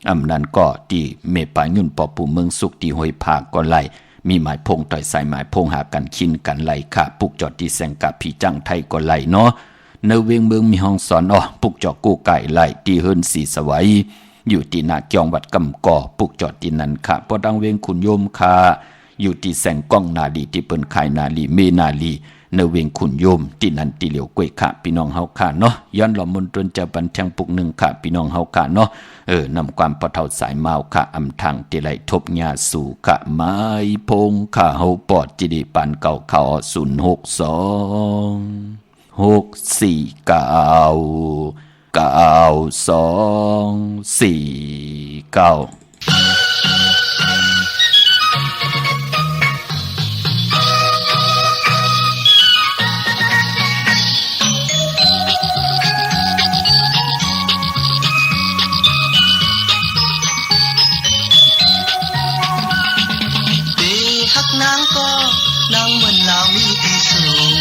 อำนั้นก็ที่เมปายุ่นปอปูเมืองสุขที่ห้วยผาก็ไล่มีหมายพงต่อยสายหมายพงหากันขินกันไล่ค่ะปุกจอดที่แสงกับผีจังไทยก็ไล่เนาะในเวียงเมืองมีห้องสอนปุกจอดกู้ไก่ไล่ที่เฮินสีสวัยอยู่ที่นาเกียงวัดกำก่อปุกจอดที่นั่นค่ะพอดังเวียงขุนโยมค่ะอยู่ที่แสงก้องนาลีที่เปิ้นขายนาลีเมนาลีในเวียงขุนโยมที่นั่นที่เหลียวกล้วยค่ะพี่น้องเฮาค่ะเนาะย้อนหล่อมนตรจะบันแทงปุกหนึ่งค่ะพี่น้องเฮาค่ะเนาะนำความปะเทาสายเมาค่ะอำทางที่ไหลทบญาสู่ค่ะไม้พงค่ะเฮาปอดจิดิปันเก่าเขา062 649 924 เก้านางก็นางเหมือนลาวมีที่สูง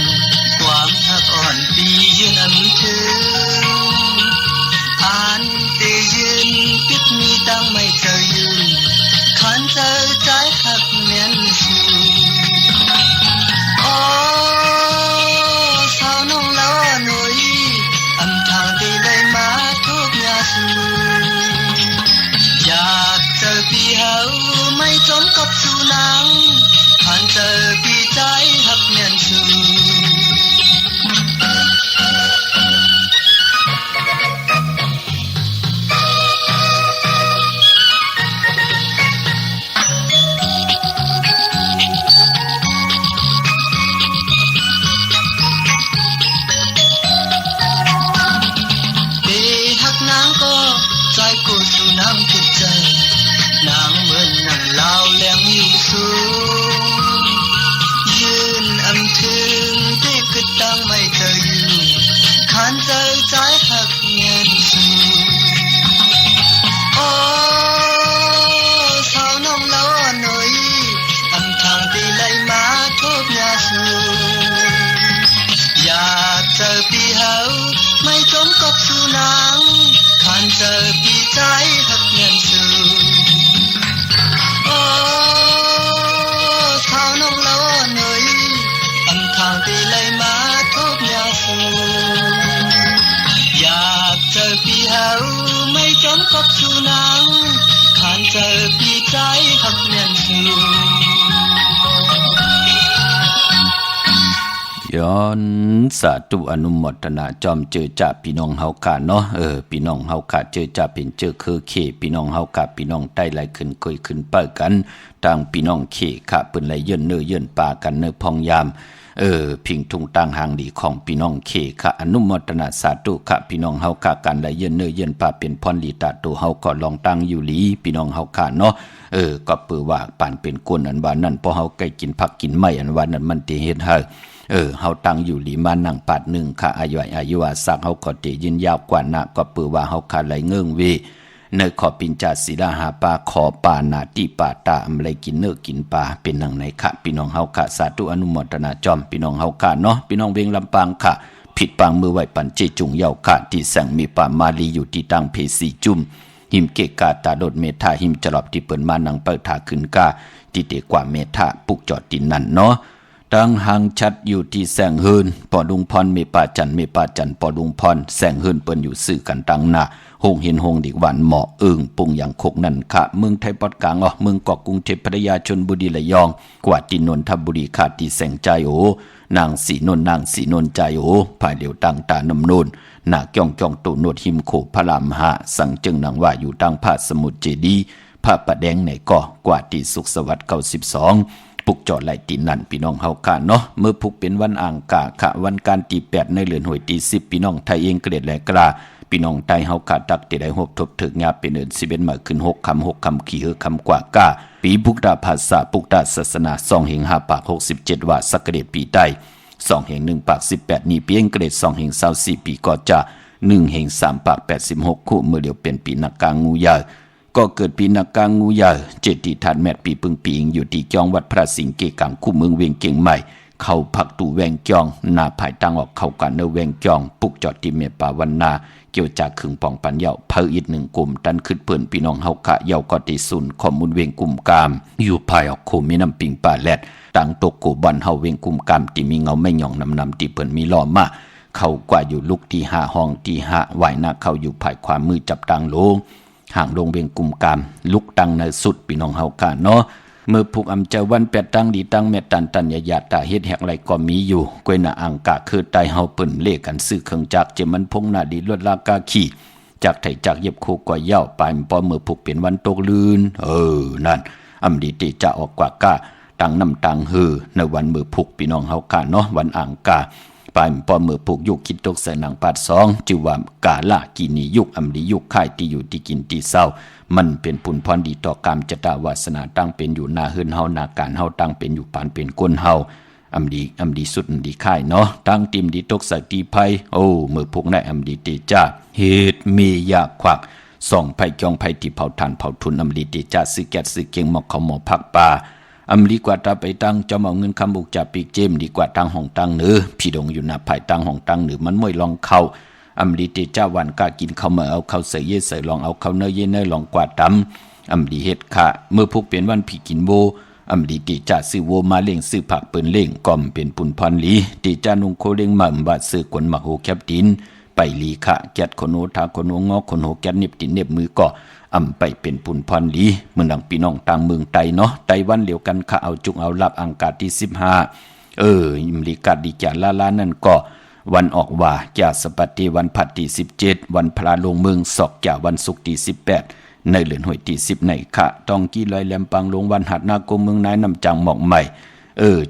ความหักอ่อนปียืนอำถึงอ่านเตยืนปิดมีตั้งไม่เจอยืนขันเจอใจหักเมียนสูโอ้สาวน้องแล้วหนุ่ยอำทางที่เลยมาทุกยาสูอยากเจอพี่เฮาไม่จมกับสู่นางขันเจอพี่ใจหักเมียนสูใจกูสู่น้ำจิตใจนางเหมือนนางลาวแหลงอยู่สูงยืนอำถึงที่คือตั้งไม่เจออยู่ขันเจอใจหักเงียนสูโอ้สาวน้องเล่าหน่อยอำทางที่ไหลมาทุกยาสูอยากเจอพี่เฮาไม่จมกับสู่นางขันเจอพี่ใจหักเงียนสูโอ้สาวน้องเล่าหน่อยอำทางที่ไหลมาทุกยาสูอยากเจอพี่เฮาไม่จมกับสู่นางขันเจอพี่ใจหักเงียนสูย้อนสาธุอนุโมทนาจอมเจอจ่าพี่น้องเฮากะเนาะพี่น้องเฮากะเจอจ่าเป็นเจอคือเคพี่น้องเฮากะพี่น้องใต้ไหลขึ้นเคยขึ้นเปิ้กันทางพี่น้องเคค่ะเปิ้นไหลเยินเนื้อเยินปากันเนื้อพองยามพิงทุงต่างหางดีของพี่น้องเคค่ะอนุโมทนาสาธุค่ะพี่น้องเฮากะกันไหลเยินเนื้อเยินปาเป็นพรลีตาตัวเฮาก็ลองตั้งอยู่หลีพี่น้องเฮากะเนาะก็เปื้อว่าปานเป็นกวนอันว่านั่นพอเฮาใกล้กินผักกินไม้อันว่านั้นมันสิเฮ็ดให้เฮาตั้งอยู่หลีมานั่งปาดหนึ่งค่ะอายุว่าสักเฮาก็เตยินยาวกว่านะก็เปื้อว่าเฮาขาไหลเงื่งเวเนขอปิญจาศีลาหาปาขอปานาติปาตาอำไรกินเนื้อกินปลาเป็นนังไหนค่ะพี่น้องเฮาค่ะสาธุอนุโมทนาจอมพี่น้องเฮาค่ะเนาะพี่น้องเวียงลำปางค่ะผิดปางมือไหวปันเจจุงเยาค่ะที่แสงมีป่ามาลีอยู่ที่ตังเพสีจุ่มหิมเกกาตาโดดเมธาหิมจรอบที่เปิ้นมานังเปิดถาขึ้นกาที่เตกว่าเมธาปุกจอดตินนั่นเนาะตั้งหางชัดอยู่ที่แสงเฮินปอดุงพรเมปาจันปอดุงพรแสงเฮินเปิ้นอยู่สื่อกันตั้งหน้าหงเห็นหงดิกวันเหมาะปุงอย่างคกนั่นค่ะเมืองไทยปอดกลางเมืองเกาะกรุงเทพพัทยาชลบุรีระยองกว่าที่นนทบุรีขาดที่แสงใจโอนางสีนนใจโอภายเดียวตั้งตานำนูนหน้าจ้องตูโนดหิมโขพระรามหาสังจึงนางว่าอยู่ตั้งพระสมุทรเจดีย์พระประแดงในก่อกว่าที่สุขสวัสดิ์92ปุกจอดไหลตีนั่นพี่น้องเฮาค่ะเนาะเมื่อพุกเป็นวันอ่างกะค่ะวันการตี8ในเดือนหวยตี10พี่น้องไทยเองเกรดแลกราพี่น้องไทยเฮาค่ะตักที่ได้6ทบถึกงาเป็นเดือน11มาขึ้น6คำขี่คำกว่ากะปีพุกดาภาษาปุกดาศาสนา2แห่ง5ปาก67ว่าสักเดชปีใต้2แห่ง1ปาก18นี่เพียงเกรด2แห่ง24ปีก็จะ1แห่ง3ปาก86คู่มือเดียวเป็นปีนักกางงูยาก็เกิดปีนักกางงูยาเจติฐานแมดปีปึงปีงอยู่ที่จองวัดพระสิงห์เกกังคู่เมืองเวียงเก่งใหม่เข้าพักตู่แวงจองหน้าภายตั้งออกเข้ากันเนแวงจองปุกจอดที่เมปาวันนาเกี่ยวจากขึงปองปันเยาเพิ่ออีก1กลุ่มตันขึ้นเปิ้นพี่น้องเฮาคะเยาก็ติสุนข้อมูลเวียงกลุ่มกามอยู่ภายออกโคมีน้ำปิงป่าแลดตั้งตกโกบันเฮาเวียงกลุ่มกามที่มีเงาไม่หย่องนำที่เปิ้นมีล้อมาเข้ากว่าอยู่ลุกที่5ห้องที่5ไหวหน้าเข้าอยู่ภายความมือจับตังโลงห่างลงเวียงกลุ่มกามลุกตังในสุดพี่น้องเฮาค่ะเนาะเมื่อผูกอำเจวันแปดตังดีตังเมตันตันยาตาเฮ็ดแหกไหลก็มีอยู่กวยหน้าอังกะคือไตเฮาเปิ้นเลกันซื้อเครื่องจักรเจมันพงหน้าดีลวดลากาขี่จากไถจากเย็บโคก็ย่าวปลายปอเมื่อผูกเป็นวันตกลืนนั่นอำดีติจะออกกว่ากะตังน้ำตังในวันมือผูกพี่น้องเฮาค่ะเนาะวันอังกะ ปลายปอมือผูกยุกคิดตกใส่หนังปาดสองจือว่ากาละกินียุกอำลียุกค่ายที่อยู่ที่กินที่เศร้ามันเป็นผลพรดีต่อกรรมจตาวาสนาตั้งเป็นอยู่นาเฮือนเฮานาการเฮาตั้งเป็นอยู่ปานเป็นก้นเฮาอำดีสุดดีค่ายเนาะตั้งติมดีตกใส่ตีไพโอ้มือผูกในอำดีเตจ้าเหตุมียาควักส่องไผ่จองไผ่ที่เผาทานเผาทุนอำลีเตจ้าซื้อแก๊สซื้อเก่งหมอกเขาหมอพักป่าอำลีกว่าตาไปตั้งจอมเอาเงินคำบุกจากปีกเจมดีกว่าตั้งห้องตั้งเหนือพี่ดงอยู่หน้าไผ่ตั้งห้องตั้งเหนือมันมวยลองเข้าอำลีเตจ้าวันกากินเขามาเอาเขาใส่เย่ใส่ลองเอาเขาเนยเย่เนยลองกว่าตำอำลีเฮ็ดค่ะเมื่อพวกเป็นวันผีกินโบอำลีเตจ้าซื้อโวมาเล่งซื้อผักเปิ้นเล่งก่อมเป็นปุ่นพรลีเตจ้านุงโคเล่งมาบาดซื้อกวนมาโหแคบดินไปลีค่ะแกดคนโหทาคนโหงอคนโหแกดเน็บตินเน็บมือก่ออำไปเป็นปุ่นพรลีเมืองดังพี่น้องต่างเมืองไตเนาะไตวันเหลียวกันค่ะเอาจุงเอาลับอังกาที่15ยิมลีกาดีแก่ลานั่นก็วันออกว่าแก่สปัตติวันผัดที่17วันพระลงเมืองศอกแก่วันศุกร์ที่18ในเหลือนหวยที่10ในค่ะต้องกี้ลอยแหลมปังลงวันหัดนาโกเมืองนายนำจังหมอกใหม่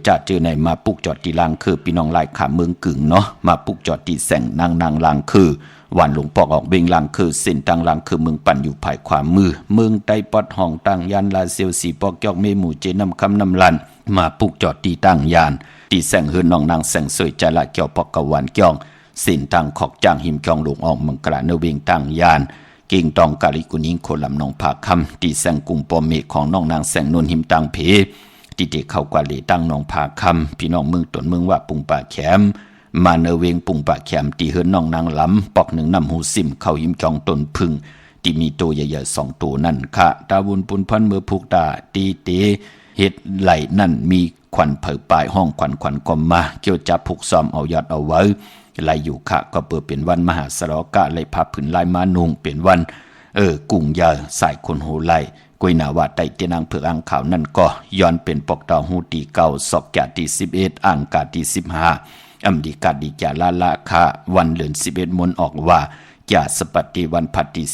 จะเจอในมาปุกจอดที่ลางคือพี่น้องลายขาเมืองกึ่งเนาะมาปุกจอดที่แสงนางลางคือวันหลวงปอกออกเบงลางคือเส้นตังลางคือเมืองปั่นอยู่ภายขวามือเมืองไตปอดห้องตั้งยานลาเซียวสีปอกยอกเมหมู่เจนำคำนำลันมาปุกจอดที่ตั้งยานที่แสงเฮือนน้องนางแสงสวยใจละเกี่ยวปอกกะวันเกี่ยงเส้นตังขอกจางหิมเกี่ยงหลวงออกเมืองกระเนเวงตั้งยานเก่งตองกาลิกุนิงโคลำนองผาคำที่แสงกุ่มปอมเมฆของน้องนางแสงนนหิมตังเพที่เด็กเข้ากว่าเลตั้งนองผาคำพี่น้องเมืองตนเมืองว่าปุงป่าแขมมาเนเวงปุงป่าแขมตีเฮือนน้องนางล้ำปอกหนึ่งน้ำหูซิมเข้าหิมจองตนพึ่งที่มีตัวใหญ่ๆ2ตัวนั่นค่ะตาวุนปุนพันมือผูกตาตีเตเฮ็ดไหลนั่นมีควันเผยปลายห้องควันกอมมาเกี่ยวจับผูกซ้อมเอายอดเอาไว้ไหลอยู่ค่ะก็เปิดเป็นวันมหาสรกะไหลพับผืนลายมานุงเป็นวันกุ้งยาสายคนโหไหลกวยนาว่าไตเตนางเผือกอ่างขาวนั่นก็ย้อนเป็นปอกดาวหูตีเก่าศอกแก่ที่11อ่างกาที่15อำดีกาดีแก่ละค่ะวันเดือน11มนออกว่าแก่สปัตติวันผัดที่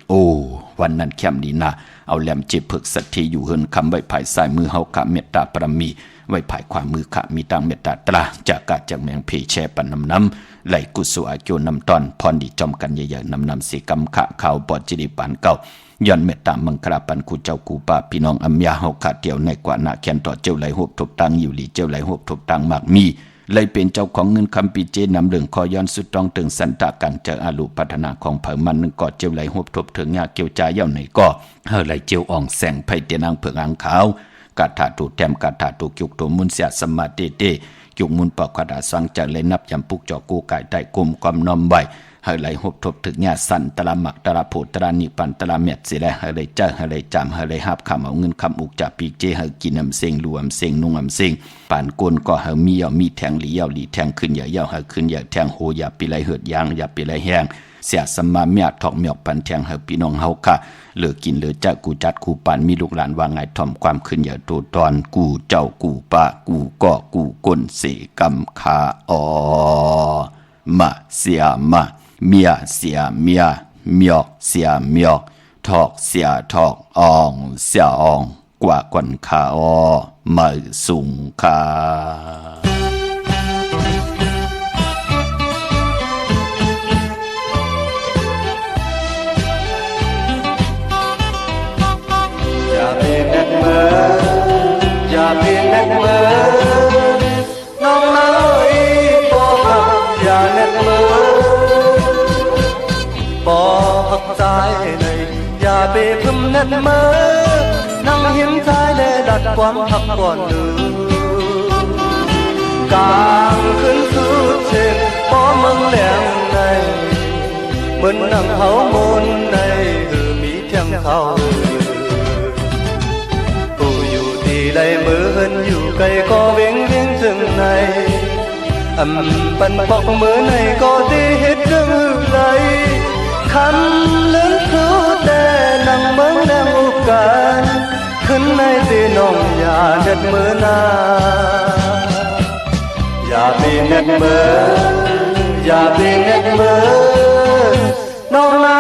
17วันนั้นแคมดีนะเอาแหลมเจ็บเผือกสัตทีอยู่เฮินคำไว้ภายซ้ายมือเฮาค่ะเมตตาปรมีไว้ภายขวามือค่ะมีตังเมตตาตราจากกาจากแมงเพแช่ปันน้ำไหลกุศลอาโยนำตอนพรดีจอมกันใหญ่ๆนำสีกำขะข่าวปอดจิริปานเก่าย้อนเมตตามังคลาปันคูเจ้ากูป่าพี่น้องอัมยาเฮาขาเตียวในกว่าหน้าแขนต่อเจ้าไหลหบทบตังอยู่หลีเจ้าไหลหบทบตังมากมีเลยเป็นเจ้าของเงินคำปีเจนำเรื่องคอย้อนสุดต้องถึงสันตะกันเจออาลูพัฒนาของเผอมันนึงก่อเจ้าไหลหบทบถึงงาเกี่ยวใจเย่าไหนก็เฮาไหลเจียวอ่องแสงไผเตนางเผือกอ่างขาวกาถาตูแถมกาถาตูจุกตัวมุนเสียสมาเตเตจุกมุนปอกกระดาสังจากเลยนับยำปุกจอกูไก่ได้กลมความนอมไว้เฮาไหลหบทบถึงงาสันตะละหมักตะละโพตะละนิปันตะละเม็ดสิแลเฮาไหลเจ้าเฮาไหลจำเฮาไหลหับคำเอาเงินคำอุกจากปีเจเฮากินอำเซ็งรวมเซ็งนุ่งอำเซ็งปานกลก็เฮามีเอามีแทงหลีเอาหลีแทงขึ้นอย่าเย่าเฮาขึ้นอย่าแทงโหอย่าปีไหลเหิดยางอย่าปีไหลแห้งเสียสมาเมียทอกเมียกปันแทงเฮาพี่น้องเฮาค่ะเหลือกินเหลือจะกูจัดกูปานมีลูกหลานว่าไงถ่อมความขึ้นอย่าตัวตอนกูเจ้ากูป้ากูก็กูก้นเสกำคามาเสียมาเมียเสียเมียเมียกเสียเมียกทอกเสียทอกอ่องเสียอ่องกว่าก่อนขามาสุงคาอย่าเป็นนักเมื่ออย่าเป็นนักเมื่อน้องน้อยปอหักอย่านักเมื่อปอหักใจในอย่าไปพึ่มนักเมื่อนั่งเห็นชายและดัดความหักก่อนลือกางขึ้นสุดเช่นปอมึงแหลงในเหมือนนั่งเขามนในมีเทียงเขาไหลมือเหินอยู่ไกลก็เวียงเวียงถึงในปันปอกมือในก็ได้เห็ดเรื่องไหลคำเลื่อนคือแต่นั่งเมืองแนวกันขึ้นในตีน้องอย่าเด็ดมือนาอย่าเป็นเน็ดมืออย่าเป็นเน็ดมือน้องนา